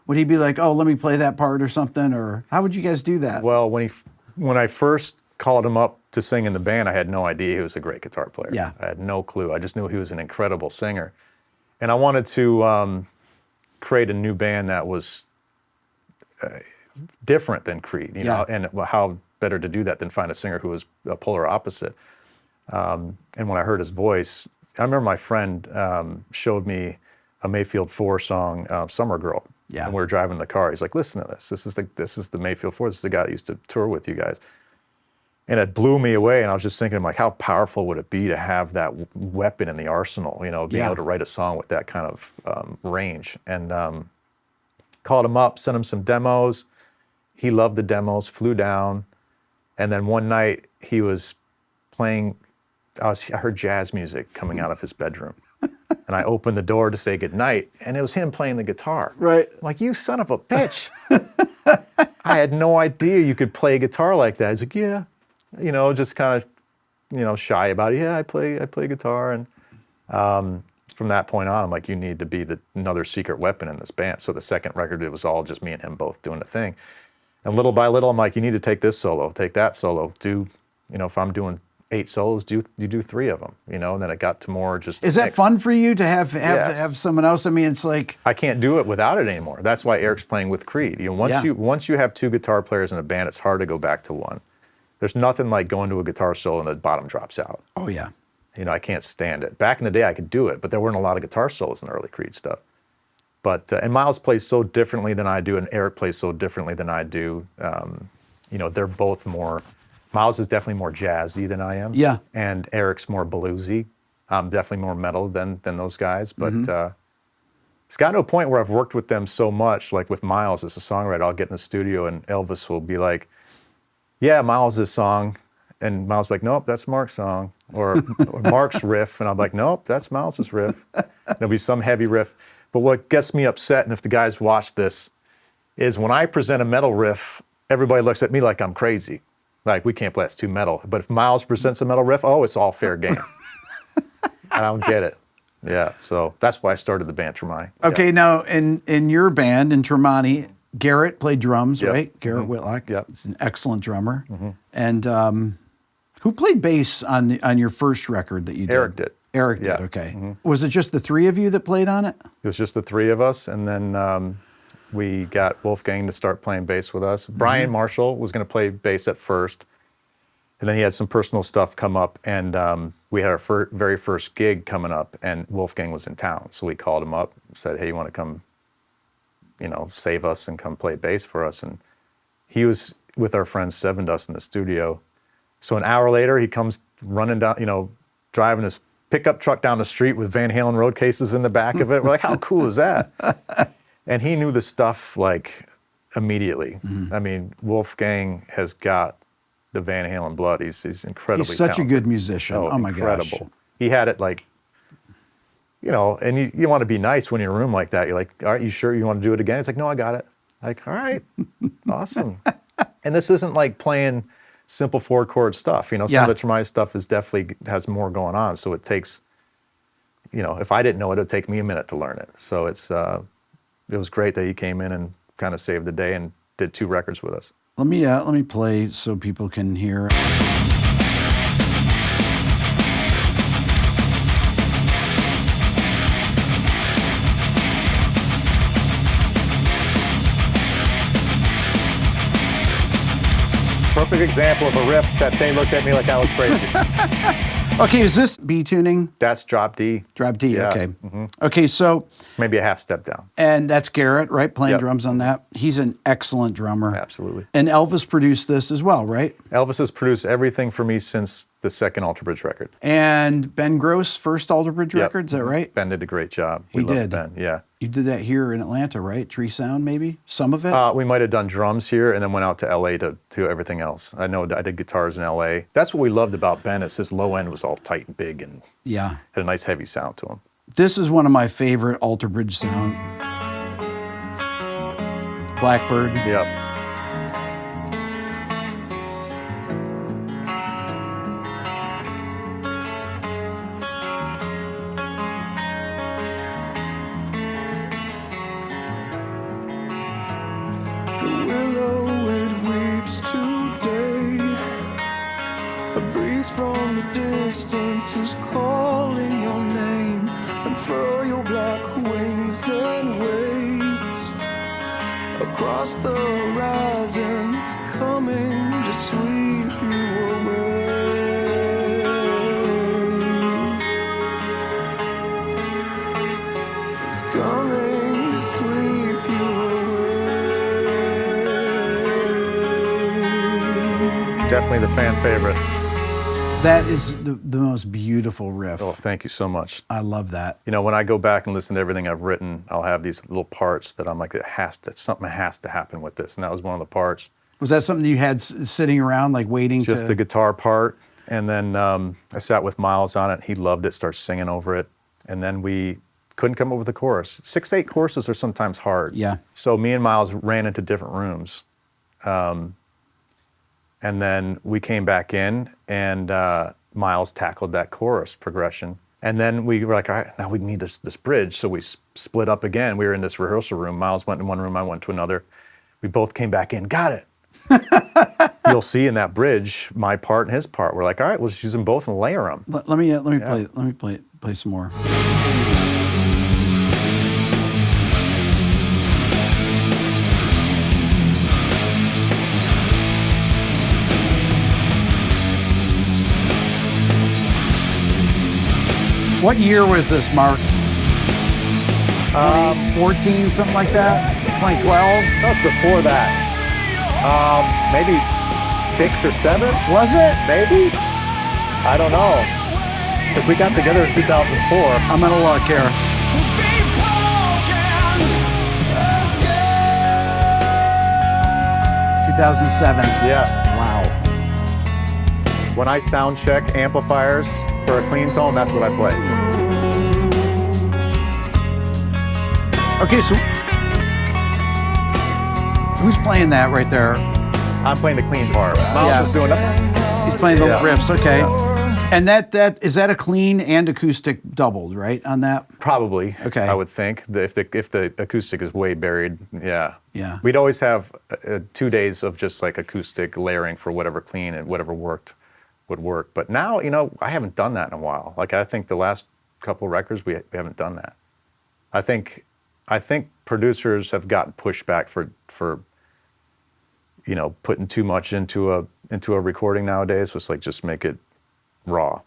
A: be like, oh, let me play that part or something, or how would you guys do that?
B: Well, when I first called him up to sing in the band, I had no idea he was a great guitar player.
A: Yeah.
B: I had no clue. I just knew he was an incredible singer. And I wanted to create a new band that was different than Creed, and how better to do that than find a singer who was a polar opposite. And when I heard his voice, I remember my friend showed me a Mayfield 4 song, Summer Girl.
A: Yeah.
B: And we were driving in the car. He's like, listen to this. This is the Mayfield 4. This is the guy that used to tour with you guys. And it blew me away. And I was just thinking, like, how powerful would it be to have that weapon in the arsenal, being able to write a song with that kind of range. And called him up, sent him some demos. He loved the demos, flew down. And then one night he was playing, I heard jazz music coming out of his bedroom. And I opened the door to say goodnight, and it was him playing the guitar.
A: Right.
B: I'm like, you son of a bitch. I had no idea you could play guitar like that. He's like, yeah. Just kind of, shy about it. Yeah, I play guitar. And from that point on, I'm like, you need to be another secret weapon in this band. So the second record, it was all just me and him both doing the thing. And little by little, I'm like, you need to take this solo, take that solo. If I'm doing 8 solos, you do 3 of them, and then it got to more just.
A: Is that
B: mix.
A: fun for you to have
B: Yes.
A: someone else? I mean, it's like.
B: I can't do it without it anymore. That's why Eric's playing with Creed. Once you have 2 guitar players in a band, it's hard to go back to one. There's nothing like going to a guitar solo and the bottom drops out.
A: Oh yeah.
B: I can't stand it. Back in the day, I could do it, but there weren't a lot of guitar solos in the early Creed stuff. But and Miles plays so differently than I do, and Eric plays so differently than I do. They're both more. Miles is definitely more jazzy than I am.
A: Yeah.
B: And Eric's more bluesy. I'm definitely more metal than those guys. But it's gotten to a point where I've worked with them so much, like with Miles as a songwriter, I'll get in the studio and Elvis will be like, yeah, Miles' song. And Miles will be like, nope, that's Mark's song. Or Mark's riff. And I'm like, nope, that's Miles' riff. There'll be some heavy riff. But what gets me upset, and if the guys watch this, is when I present a metal riff, everybody looks at me like I'm crazy. Like, we can't play, that's too metal. But if Miles presents a metal riff, it's all fair game. I don't get it. Yeah, so that's why I started the band Tremonti.
A: Okay, now in your band, in Tremonti, Garrett played drums,
B: Yep.
A: right? Garrett Whitlock.
B: Yep.
A: He's an excellent drummer. And who played bass on your first record that you did?
B: Eric did.
A: Eric did,
B: Yeah.
A: okay. Was it just the three of you that played on it?
B: It was just the three of us, and then we got Wolfgang to start playing bass with us. Brian Marshall was going to play bass at first, and then he had some personal stuff come up, and we had our very first gig coming up, and Wolfgang was in town, so we called him up and said, hey, you want to come, save us and come play bass for us? And he was with our friend Seven Dust in the studio. So an hour later, he comes running down, driving his pickup truck down the street with Van Halen road cases in the back of it. We're like, how cool is that? And he knew the stuff like immediately. I mean, Wolfgang has got the Van Halen blood. He's incredibly
A: He's such
B: talented.
A: a good musician. Oh my
B: incredible.
A: gosh.
B: He had it like, and you want to be nice when you're in a room like that. You're like, all right, you sure you want to do it again? It's like, no, I got it. Like, all right, awesome. And this isn't like playing simple 4-chord stuff. Some of the Tremonti stuff is definitely has more going on. So it takes, if I didn't know it, it'd take me a minute to learn it. So it was great that he came in and kind of saved the day and did 2 records with us.
A: Let me play so people can hear.
B: Perfect example of a riff that they looked at me like I was crazy.
A: Okay, is this B tuning?
B: That's drop D.
A: Drop D,
B: Yeah.
A: okay. Okay, so,
B: Maybe a half step down.
A: and that's Garrett, right? Playing
B: Yep.
A: drums on that. He's an excellent drummer.
B: Absolutely.
A: And Elvis produced this as well, right?
B: Elvis has produced everything for me since the second Alter Bridge record.
A: And Ben Gross, first Alter Bridge
B: Yep.
A: record, is that right?
B: Ben did a great job.
A: He
B: We loved
A: did.
B: Ben, yeah.
A: You did that here in Atlanta, right? Tree Sound, maybe? Some of it?
B: We might have done drums here and then went out to LA to everything else. I know I did guitars in LA. That's what we loved about Ben is his low end was all tight and big and
A: Yeah.
B: had a nice heavy sound to him.
A: This is one of my favorite Alter Bridge sound. Blackbird.
B: Yep.
C: The willow, it weeps today. A breeze from the distance is calling your name. Unfurl your black wings and wait. Across the horizon, it's coming to sweep you away. It's coming to sweep you away.
B: Definitely the fan favorite.
A: That is the most beautiful riff.
B: Oh, thank you so much.
A: I love that.
B: When I go back and listen to everything I've written, I'll have these little parts that I'm like, something has to happen with this. And that was one of the parts.
A: Was that something you had sitting around, like waiting
B: Just
A: to...
B: the guitar part. And then I sat with Miles on it. He loved it, started singing over it. And then we couldn't come up with a chorus. 6 to 8 choruses are sometimes hard.
A: Yeah.
B: So me and Miles ran into different rooms. And then we came back in and Miles tackled that chorus progression. And then we were like, all right, now we need this bridge. So we split up again. We were in this rehearsal room. Miles went in one room, I went to another. We both came back in, got it. You'll see in that bridge, my part and his part. We're like, all right, we'll just use them both and layer them.
A: Let me play some more. What year was this, Mark? 2014, something like that? 2012?
B: That was before that. Maybe 6 or 7?
A: Was it?
B: Maybe? I don't know. Because we got together in 2004.
A: I'm gonna look here. 2007.
B: Yeah.
A: Wow.
B: When I sound check amplifiers for a clean tone, that's what I play.
A: Okay, so who's playing that right there?
B: I'm playing the clean part. Miles is doing it.
A: He's playing the
B: Yeah.
A: riffs. Okay.
B: Yeah.
A: And that is that a clean and acoustic doubled, right, on that?
B: Probably.
A: Okay.
B: I would think if the acoustic is way buried. Yeah.
A: Yeah.
B: We'd always have 2 days of just like acoustic layering for whatever clean and whatever worked would work. But now, I haven't done that in a while. Like I think the last couple records we haven't done that. I think producers have gotten pushback for putting too much into a recording nowadays. It's like just make it raw.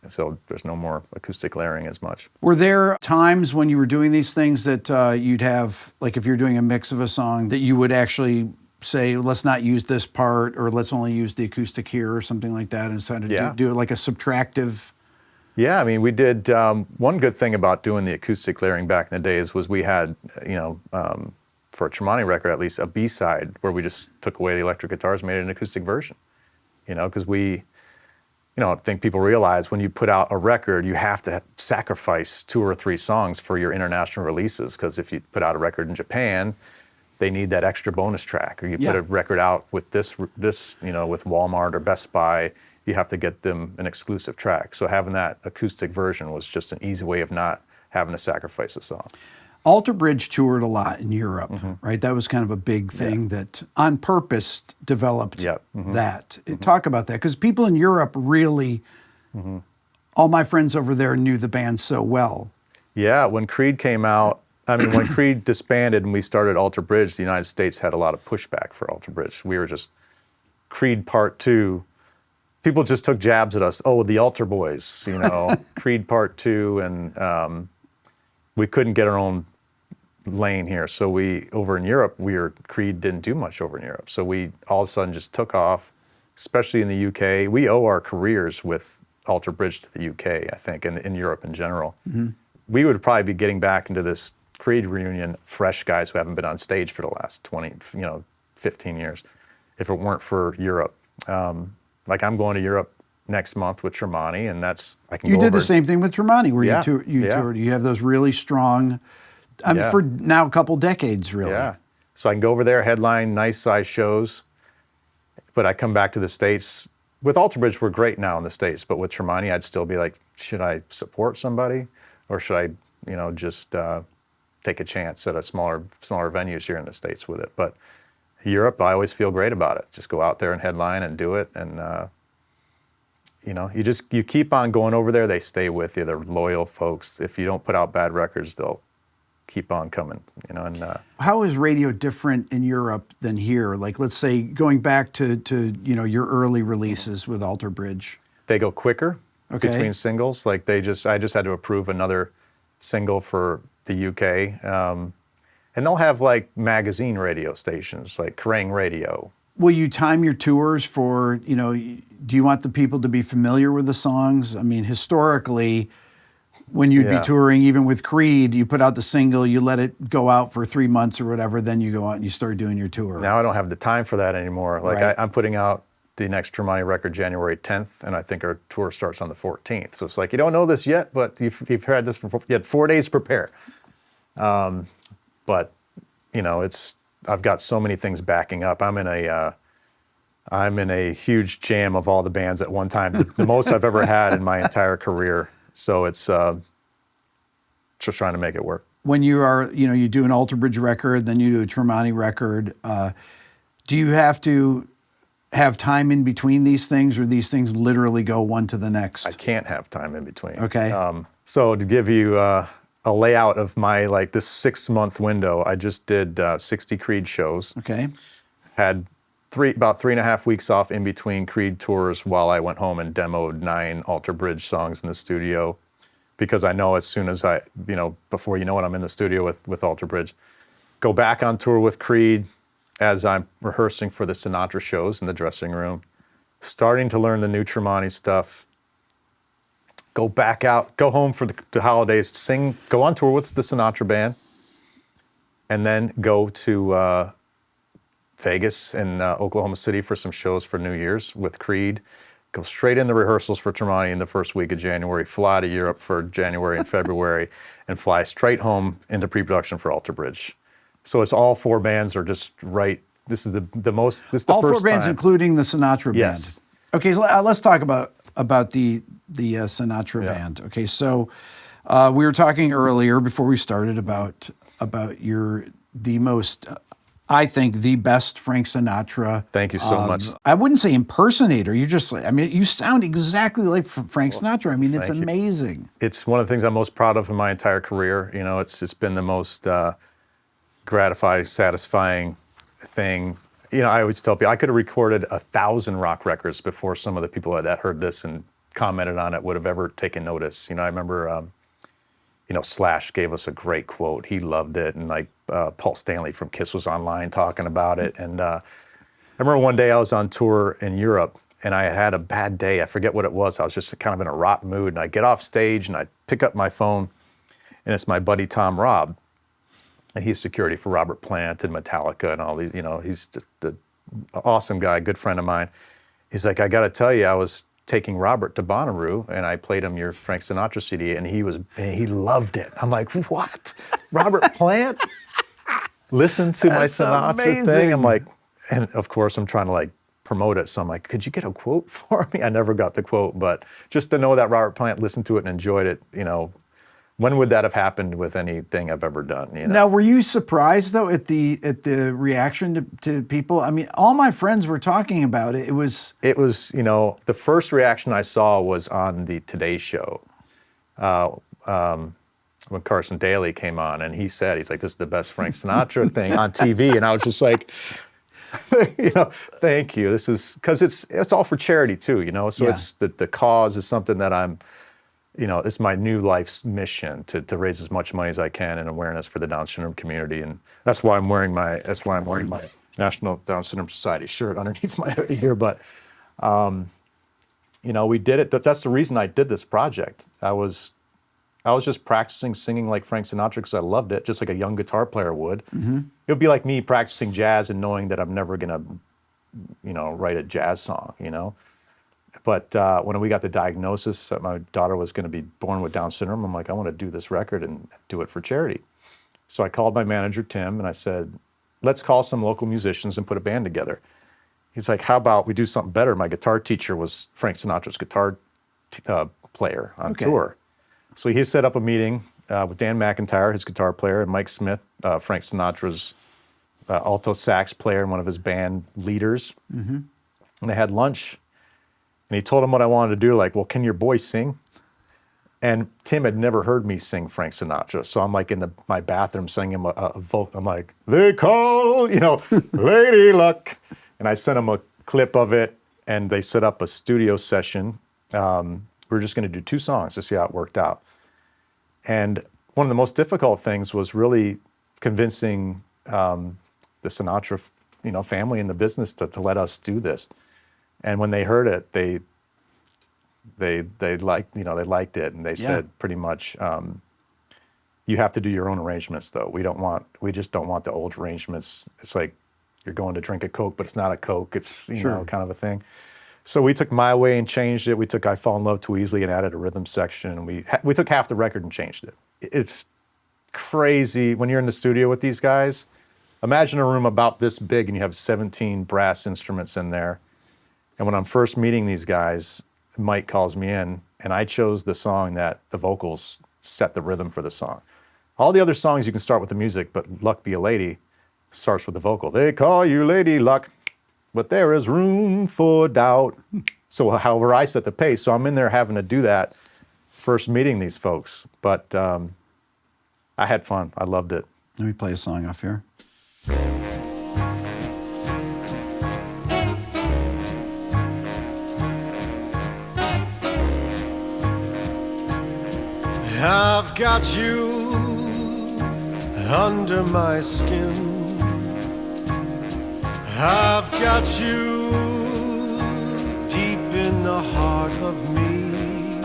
B: So there's no more acoustic layering as much.
A: Were there times when you were doing these things that you'd have, like if you're doing a mix of a song, that you would actually say, let's not use this part, or let's only use the acoustic here, or something like that, and decided to do it like a subtractive?
B: Yeah, I mean, we did, one good thing about doing the acoustic layering back in the days was we had, for a Tremonti record at least, a B-side where we just took away the electric guitars and made it an acoustic version, because I think people realize when you put out a record, you have to sacrifice 2 or 3 songs for your international releases, because if you put out a record in Japan, they need that extra bonus track. Or you put a record out with this, with Walmart or Best Buy, you have to get them an exclusive track. So having that acoustic version was just an easy way of not having to sacrifice a song.
A: Alter Bridge toured a lot in Europe, right? That was kind of a big thing that on purpose developed that. Talk about that, because people in Europe really, all my friends over there knew the band so well.
B: Yeah, when Creed came out, when Creed disbanded and we started Alter Bridge, the United States had a lot of pushback for Alter Bridge. We were just Creed Part 2. People just took jabs at us. Oh, the Alter Boys, Creed Part 2, and we couldn't get our own lane here. So over in Europe, Creed didn't do much over in Europe. So we all of a sudden just took off, especially in the UK. We owe our careers with Alter Bridge to the UK, I think, and in Europe in general. We would probably be getting back into this Creed reunion, fresh guys who haven't been on stage for the last 15 years, if it weren't for Europe. Like I'm going to Europe next month with Tremonti, and I can go over.
A: You did the same thing with Tremonti, where you toured. You have those really strong, for now a couple decades, really. Yeah.
B: So I can go over there, headline nice size shows, but I come back to the States. With Alter Bridge, we're great now in the States, but with Tremonti, I'd still be like, should I support somebody, or should I, just take a chance at a smaller venues here in the States with it? But Europe, I always feel great about it. Just go out there and headline and do it, and you keep on going over there. They stay with you. They're loyal folks. If you don't put out bad records, they'll keep on coming. And
A: how is radio different in Europe than here? Like, let's say going back to your early releases with Alter Bridge.
B: They go quicker between singles. Like I just had to approve another single for the UK, and they'll have like magazine radio stations like Kerrang Radio.
A: Will you time your tours for, do you want the people to be familiar with the songs? I mean, historically, when you'd be touring, even with Creed, you put out the single, you let it go out for 3 months or whatever, then you go out and you start doing your tour.
B: Now I don't have the time for that anymore. Like I'm putting out the next Tremonti record January 10th, and I think our tour starts on the 14th. So it's like, you don't know this yet, but you've had this for, you had 4 days to prepare. But I've got so many things backing up. I'm in a huge jam of all the bands at one time, the most I've ever had in my entire career. So it's just trying to make it work.
A: When you are, you do an Alter Bridge record, then you do a Tremonti record. Do you have to have time in between these things, or these things literally go one to the next?
B: I can't have time in between.
A: Okay.
B: So to give you a layout of my this 6-month window, I just did 60 Creed shows.
A: Okay.
B: Had about 3.5 weeks off in between Creed tours while I went home and demoed 9 Alter Bridge songs in the studio, because I know as soon as before I'm in the studio with Alter Bridge, go back on tour with Creed as I'm rehearsing for the Sinatra shows in the dressing room, starting to learn the new Tremonti stuff, go back out, go home for the holidays, go on tour with the Sinatra band, and then go to Vegas and Oklahoma City for some shows for New Year's with Creed, go straight into rehearsals for Tremonti in the first week of January, fly to Europe for January and February, and fly straight home into pre-production for Alter Bridge. So it's all 4 bands are just right. This is the most. This is the
A: all
B: first
A: 4 bands,
B: time.
A: including the Sinatra
B: Yes.
A: band. Okay, so let's talk about the Sinatra band. Okay, so we were talking earlier before we started about the most I think, the best Frank Sinatra.
B: Thank you so much.
A: I wouldn't say impersonator. You just, I mean, you sound exactly like Frank Sinatra. I mean, it's amazing.
B: It's one of the things I'm most proud of in my entire career. You know, it's been the most gratifying, satisfying thing. You know, I always tell people I could have recorded 1,000 rock records before some of the people that heard this and commented on it would have ever taken notice. You know, I remember, you know, Slash gave us a great quote. He loved it. And like Paul Stanley from Kiss was online talking about it. And I remember one day I was on tour in Europe and I had a bad day. I forget what it was. I was just kind of in a rotten mood. And I get off stage and I pick up my phone and it's my buddy Tom Robb. And he's security for Robert Plant and Metallica and all these, you know, he's just an awesome guy, good friend of mine. He's like, I got to tell you, I was taking Robert to Bonnaroo and I played him your Frank Sinatra CD and he loved it. I'm like, what? Robert Plant? Listen to my Sinatra thing? I'm like, and of course I'm trying to like promote it. So I'm like, could you get a quote for me? I never got the quote, but just to know that Robert Plant listened to it and enjoyed it, you know, when would that have happened with anything I've ever done? You know?
A: Now, were you surprised though at the reaction to people? I mean, all my friends were talking about it. It was,
B: you know, the first reaction I saw was on the Today Show when Carson Daly came on, and he's like, "This is the best Frank Sinatra thing on TV," and I was just like, you know, thank you. This is because it's all for charity too, you know. So it's the cause is something that I'm. You know, it's my new life's mission to raise as much money as I can in awareness for the Down syndrome community, and that's why I'm wearing my National Down Syndrome Society shirt underneath my hoodie here. But you know, we did it. That's the reason I did this project. I was just practicing singing like Frank Sinatra because I loved it, just like a young guitar player would. Mm-hmm. It would be like me practicing jazz and knowing that I'm never gonna, you know, write a jazz song. You know. But when we got the diagnosis that my daughter was going to be born with Down syndrome, I'm like, I want to do this record and do it for charity. So I called my manager, Tim, and I said, let's call some local musicians and put a band together. He's like, how about we do something better? My guitar teacher was Frank Sinatra's guitar player on tour. So he set up a meeting with Dan McIntyre, his guitar player, and Mike Smith, Frank Sinatra's alto sax player and one of his band leaders. Mm-hmm. And they had lunch. And he told him what I wanted to do, like, well, can your boy sing? And Tim had never heard me sing Frank Sinatra. So I'm like in my bathroom singing him a vocal. I'm like, they call, you know, Lady Luck. And I sent him a clip of it and they set up a studio session. We were just going to do 2 songs to see how it worked out. And one of the most difficult things was really convincing the Sinatra, you know, family in the business to let us do this. And when they heard it, they liked, you know, they liked it, and they said pretty much, you have to do your own arrangements though. We just don't want the old arrangements. It's like you're going to drink a Coke, but it's not a Coke. It's you know, kind of a thing. So we took My Way and changed it. We took I Fall in Love Too Easily and added a rhythm section, and we took half the record and changed it. It's crazy when you're in the studio with these guys. Imagine a room about this big and you have 17 brass instruments in there. And when I'm first meeting these guys, Mike calls me in, and I chose the song that the vocals set the rhythm for the song. All the other songs you can start with the music, but Luck Be a Lady starts with the vocal. They call you Lady Luck, but there is room for doubt. So however I set the pace, so I'm in there having to do that first meeting these folks. But I had fun. I loved it.
A: Let me play a song off here.
C: I've got you under my skin. I've got you deep in the heart of me.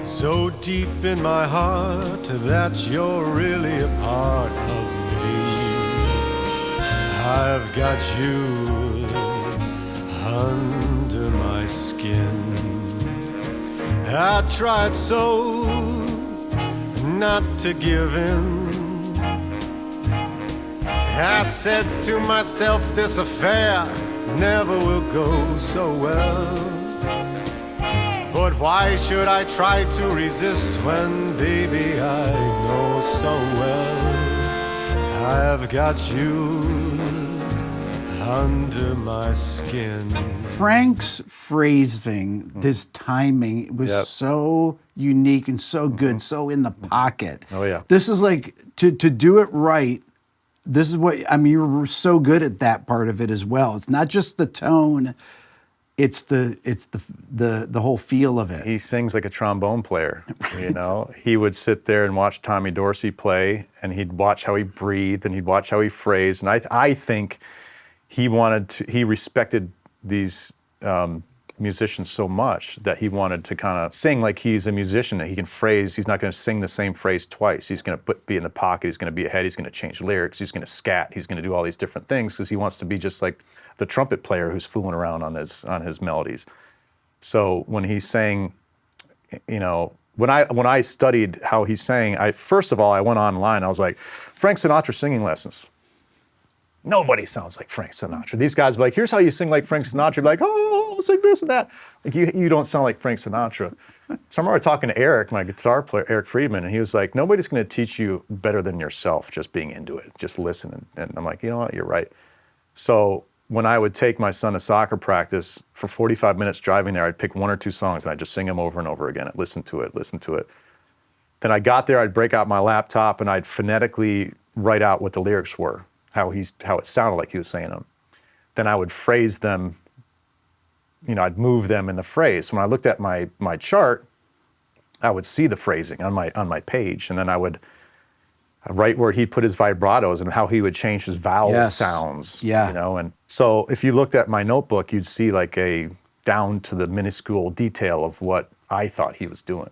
C: So deep in my heart that you're really a part of me. I've got you under my skin. I tried so not to give in. I said to myself, this affair never will go so well. But why should I try to resist when, baby, I know so well I've got you under my skin.
A: Frank's phrasing, his timing was
B: Yep.
A: so unique and so good, so in the pocket.
B: Oh, yeah.
A: This is like to do it right. This is what I mean. You're so good at that part of it as well. It's not just the tone; it's the whole feel of it.
B: He sings like a trombone player, you know. He would sit there and watch Tommy Dorsey play, and he'd watch how he breathed, and he'd watch how he phrased. And I think he respected these musicians so much that he wanted to kind of sing like he's a musician, that he can phrase. He's not going to sing the same phrase twice. He's going to be in the pocket. He's going to be ahead. He's going to change lyrics. He's going to scat. He's going to do all these different things because he wants to be just like the trumpet player who's fooling around on his melodies. So when he sang, you know, when I studied how he sang, first of all I went online. I was like, Frank Sinatra singing lessons. Nobody sounds like Frank Sinatra. These guys be like, here's how you sing like Frank Sinatra. Be like, oh, sing this and that. Like you don't sound like Frank Sinatra. So I remember talking to Eric, my guitar player, Eric Friedman, and he was like, nobody's going to teach you better than yourself just being into it. Just listen. And I'm like, you know what, you're right. So when I would take my son to soccer practice for 45 minutes driving there, I'd pick one or two songs and I'd just sing them over and over again. I'd listen to it. Then I got there, I'd break out my laptop and I'd phonetically write out what the lyrics were, how it sounded like he was saying them. Then I would phrase them, you know, I'd move them in the phrase. When I looked at my chart, I would see the phrasing on my page, and then I would write where he'd put his vibratos and how he would change his vowel sounds.
A: Yeah.
B: You know, and so if you looked at my notebook, you'd see like a down to the minuscule detail of what I thought he was doing.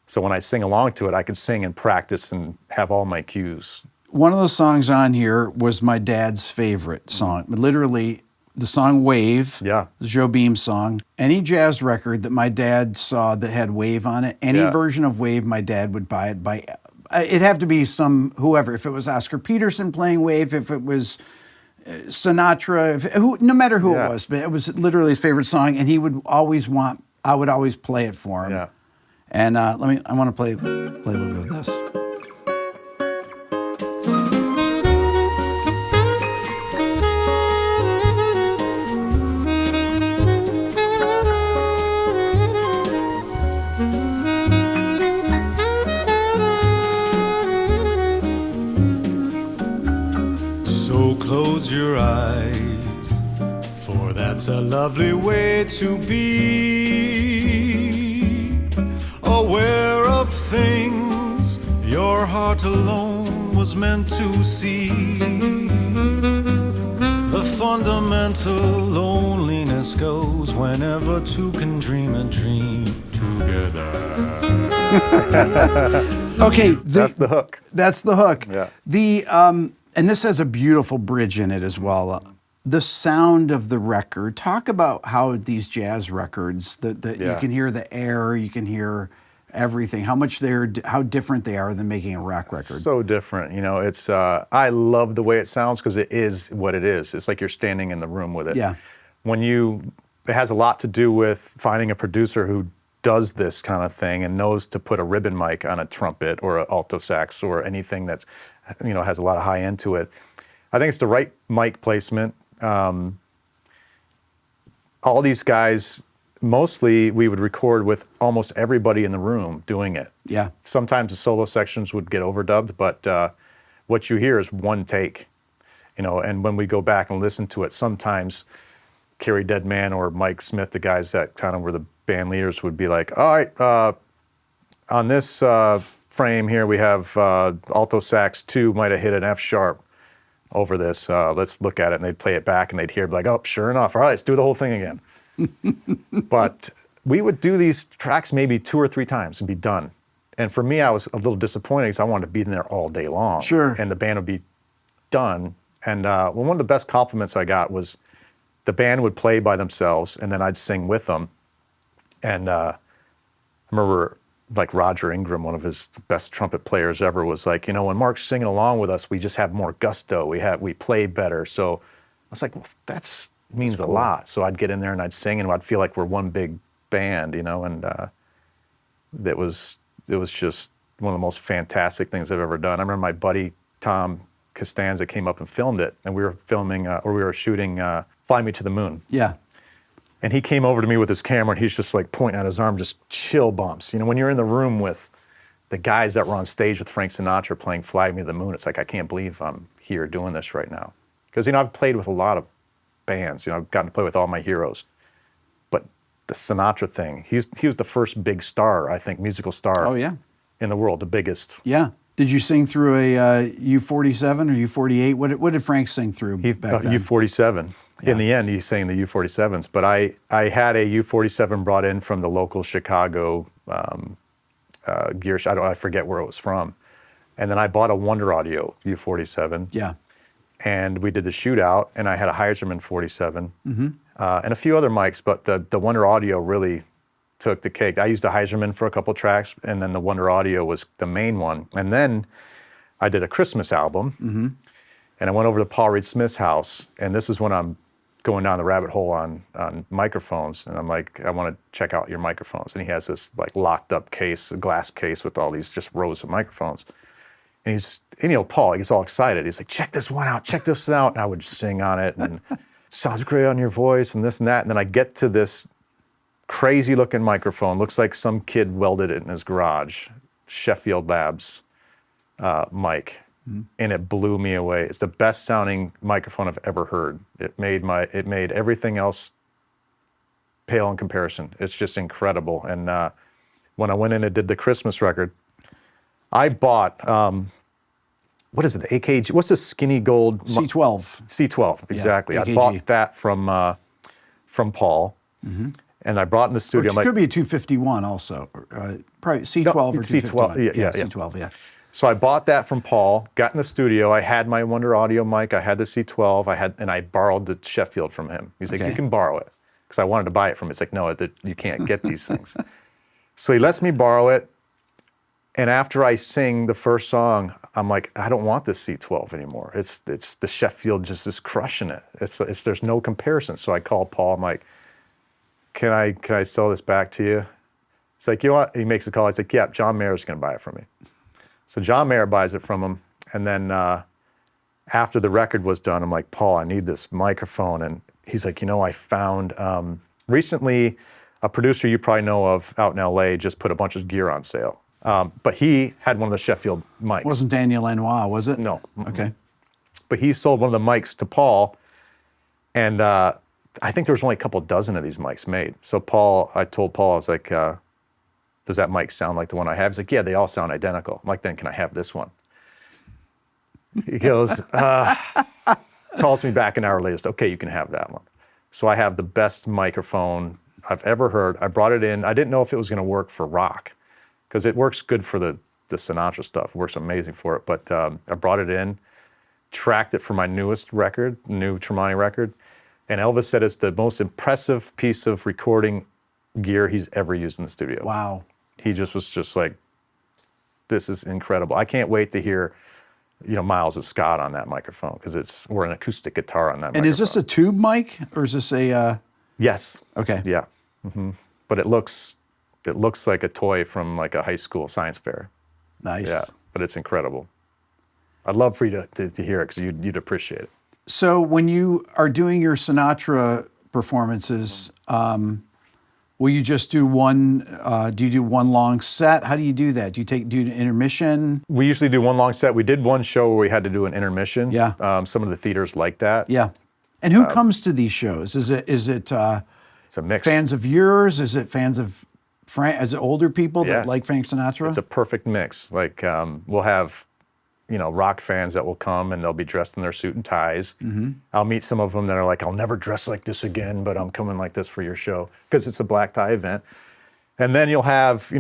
B: So when I sing along to it, I could sing and practice and have all my cues.
A: One of the songs on here was my dad's favorite song. Literally, the song Wave,
B: Yeah.
A: the Joe Beam song. Any jazz record that my dad saw that had Wave on it, any version of Wave, my dad would buy it. It'd have to be whoever. If it was Oscar Peterson playing Wave, if it was Sinatra, no matter who it was, but it was literally his favorite song, and I would always play it for him.
B: Yeah.
A: And I want to play a little bit of this.
C: Close your eyes, for that's a lovely way to be. Aware of things your heart alone was meant to see. The fundamental loneliness goes whenever two can dream a dream together.
A: Okay,
B: That's the hook.
A: That's the hook.
B: Yeah.
A: And this has a beautiful bridge in it as well. The sound of the record. Talk about how these jazz records, you can hear the air, you can hear everything. How different they are than making a rock record.
B: So different, you know. It's I love the way it sounds because it is what it is. It's like you're standing in the room with it.
A: Yeah.
B: It has a lot to do with finding a producer who does this kind of thing and knows to put a ribbon mic on a trumpet or an alto sax or anything that's, you know, has a lot of high end to it. I think it's the right mic placement. All these guys, mostly we would record with almost everybody in the room doing it.
A: Yeah.
B: Sometimes the solo sections would get overdubbed, but what you hear is one take, you know, and when we go back and listen to it, sometimes Kerry Deadman or Mike Smith, the guys that kind of were the band leaders, would be like, all right, on this frame here, we have alto sax 2 might have hit an F sharp over this. Let's look at it. And they'd play it back and they'd hear like, oh, sure enough. All right, let's do the whole thing again. But we would do these tracks maybe 2 or 3 times and be done. And for me, I was a little disappointed because I wanted to be in there all day long.
A: Sure.
B: And the band would be done. And one of the best compliments I got was the band would play by themselves and then I'd sing with them. And I remember like Roger Ingram, one of his best trumpet players ever, was like, you know, when Mark's singing along with us, we just have more gusto. We play better. So I was like, well, that means a lot. So I'd get in there and I'd sing and I'd feel like we're one big band, you know, and it was just one of the most fantastic things I've ever done. I remember my buddy Tom Costanza came up and filmed it, and we were filming, or we were shooting Fly Me to the Moon.
A: Yeah.
B: And he came over to me with his camera, and he's just like pointing at his arm, just chill bumps. You know, when you're in the room with the guys that were on stage with Frank Sinatra playing Fly Me to the Moon, it's like, I can't believe I'm here doing this right now. Because, you know, I've played with a lot of bands. You know, I've gotten to play with all my heroes. But the Sinatra thing, he was the first big star, I think, musical star
A: Oh, yeah.
B: in the world, the biggest.
A: Yeah. Did you sing through a U-47 or U-48? What did Frank sing through back then?
B: U-47.
A: Yeah.
B: In the end, he sang the U-47s. But I had a U-47 brought in from the local Chicago gear shop. I forget where it was from. And then I bought a Wonder Audio U-47.
A: Yeah.
B: And we did the shootout, and I had a Heiserman 47 and a few other mics, but the Wonder Audio really took the cake. I used the Heiserman for a couple tracks, and then the Wonder Audio was the main one. And then I did a Christmas album, and I went over to Paul Reed Smith's house, and this is when I'm going down the rabbit hole on microphones, and I'm like, I want to check out your microphones. And he has this like locked up case, a glass case with all these just rows of microphones. And Paul, he gets all excited. He's like, check this one out, check this out. And I would sing on it, and sounds great on your voice, and this and that. And then I get to this crazy looking microphone, looks like some kid welded it in his garage, Sheffield Labs mic. And it blew me away. It's the best sounding microphone I've ever heard. It made everything else pale in comparison. It's just incredible. And when I went in and did the Christmas record, I bought, what is it, the AKG? What's the skinny gold?
A: C12.
B: C12, exactly.
A: Yeah,
B: I
A: AKG.
B: bought that from Paul, and I brought it in the studio.
A: Or it could be a 251 also. Probably C12 or
B: it's C12,
A: 251.
B: yeah.
A: C12, yeah.
B: So I bought that from Paul, got in the studio. I had my Wonder Audio mic. I had the C12. And I borrowed the Sheffield from him. He's like,
A: Okay.
B: you can borrow it. Because I wanted to buy it from him. It's like, no, you can't get these things. So he lets me borrow it. And after I sing the first song, I'm like, I don't want this C12 anymore. It's the Sheffield just is crushing it. There's no comparison. So I called Paul. I'm like, can I sell this back to you? It's like, you know what? He makes a call. He's like, yeah, John Mayer's going to buy it from me. So John Mayer buys it from him. And then after the record was done, I'm like, Paul, I need this microphone. And he's like, you know, I found recently a producer you probably know of out in LA just put a bunch of gear on sale. But he had one of the Sheffield mics.
A: Wasn't Daniel Lanois, was it?
B: No.
A: Okay.
B: But he sold one of the mics to Paul. And I think there was only a couple dozen of these mics made. So I told Paul, I was like, does that mic sound like the one I have? He's like, yeah, they all sound identical. I'm like, then can I have this one? He goes, calls me back an hour later. Says, okay, you can have that one. So I have the best microphone I've ever heard. I brought it in. I didn't know if it was going to work for rock, because it works good for the Sinatra stuff. It works amazing for it. But I brought it in, tracked it for my newest record, new Tremonti record. And Elvis said it's the most impressive piece of recording gear he's ever used in the studio.
A: Wow.
B: He just was just like, this is incredible. I can't wait to hear, Miles and Scott on that microphone, because we're an acoustic guitar on that microphone.
A: And is this a tube mic or is this a?
B: Yes.
A: Okay.
B: Yeah. But it looks like a toy from like a high school science fair.
A: Nice.
B: Yeah. But it's incredible. I'd love for you to hear it, because you'd appreciate it.
A: So when you are doing your Sinatra performances, will you just do one? Do you do one long set? How do you do that? Do you do an intermission?
B: We usually do one long set. We did one show where we had to do an intermission.
A: Yeah.
B: Some of the theaters like that.
A: Yeah. And who comes to these shows? Is it
B: It's a mix.
A: fans of yours? Is it fans of Frank? Is it older people that like Frank Sinatra?
B: It's a perfect mix. Like we'll have, rock fans that will come, and they'll be dressed in their suit and ties. I'll meet some of them that are like, I'll never dress like this again, but I'm coming like this for your show, because it's a black tie event. And then you'll have,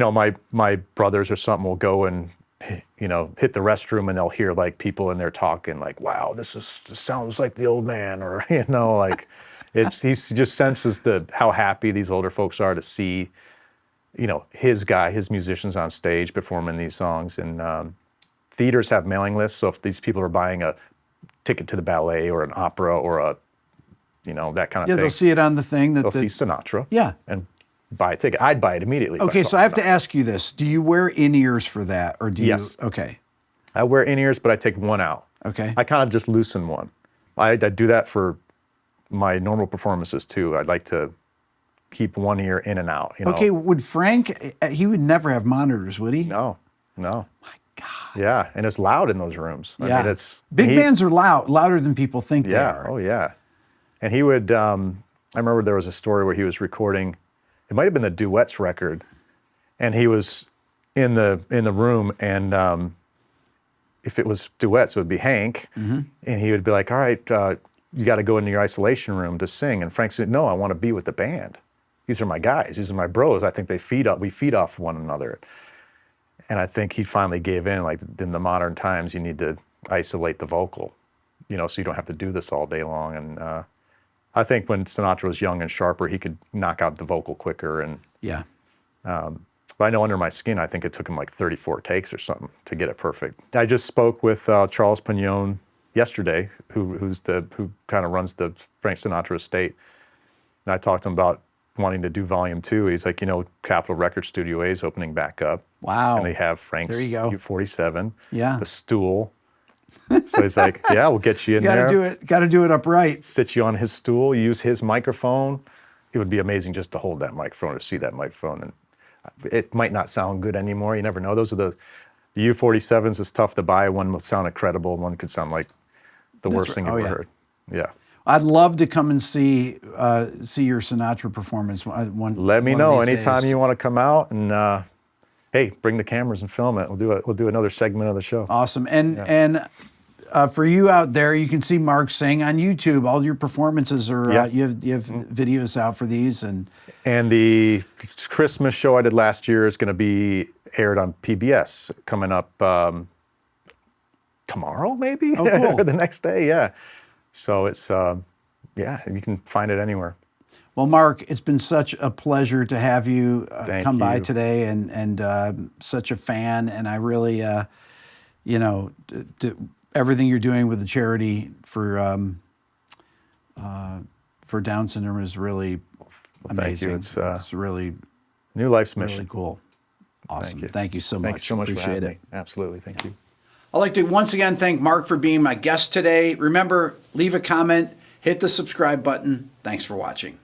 B: my brothers or something will go and, hit the restroom, and they'll hear like people in there talking like, wow, this sounds like the old man, or, like he just senses how happy these older folks are to see, his musicians on stage performing these songs. And theaters have mailing lists, so if these people are buying a ticket to the ballet or an opera or a, that kind of thing.
A: they'll see it on the thing.
B: They'll see Sinatra.
A: Yeah.
B: And buy a ticket. I'd buy it immediately.
A: Okay, so I have to ask you this. Do you wear in-ears for that, or do you?
B: Yes.
A: Okay.
B: I wear in-ears, but I take one out.
A: Okay.
B: I kind of just loosen one. I do that for my normal performances too. I'd like to keep one ear in and out. You know?
A: Okay, would Frank, he would never have monitors, would he?
B: No.
A: My God.
B: Yeah, and it's loud in those rooms. I mean, it's
A: big bands are louder than people think they are.
B: Oh yeah. And he would. I remember there was a story where he was recording. It might have been the Duets record, and he was in the room, and if it was duets, it would be Hank, and he would be like, "All right, you got to go into your isolation room to sing." And Frank said, "No, I want to be with the band. These are my guys. These are my bros. I think we feed off one another." And I think he finally gave in. Like in the modern times, you need to isolate the vocal, you know, so you don't have to do this all day long. And I think when Sinatra was young and sharper, he could knock out the vocal quicker. And but I know under my skin, I think it took him like 34 takes or something to get it perfect. I just spoke with Charles Pignon yesterday, who kind of runs the Frank Sinatra estate, and I talked to him about wanting to do Volume 2. He's like, you know, Capitol Record Studio A is opening back up.
A: Wow.
B: And they have Frank's
A: There you go.
B: U47.
A: Yeah.
B: The stool. So he's like, yeah, we'll get you in there.
A: Got to do it upright.
B: Sit you on his stool, use his microphone. It would be amazing just to hold that microphone or see that microphone. And it might not sound good anymore. You never know. Those are the U47s is tough to buy. One would sound incredible. One could sound like the worst thing you've ever heard. Yeah.
A: I'd love to come and see your Sinatra performance.
B: Let me know anytime you want to come out, and hey, bring the cameras and film it. We'll do another segment of the show.
A: Awesome. And for you out there, you can see Mark sing on YouTube. All your performances are you have videos out for these, and
B: the Christmas show I did last year is going to be aired on PBS coming up tomorrow, maybe.
A: Oh, cool.
B: Or the next day. Yeah. So it's, you can find it anywhere.
A: Well, Mark, it's been such a pleasure to have you come by today, and such a fan. And I really, everything you're doing with the charity for Down syndrome is really amazing.
B: Thank you.
A: It's really
B: new life's mission.
A: Really cool. Awesome. Thank you so much.
B: Thank you so much
A: Appreciate
B: for having
A: it.
B: me. Absolutely. Thank you.
A: I'd like to once again thank Mark for being my guest today. Remember, leave a comment, hit the subscribe button. Thanks for watching.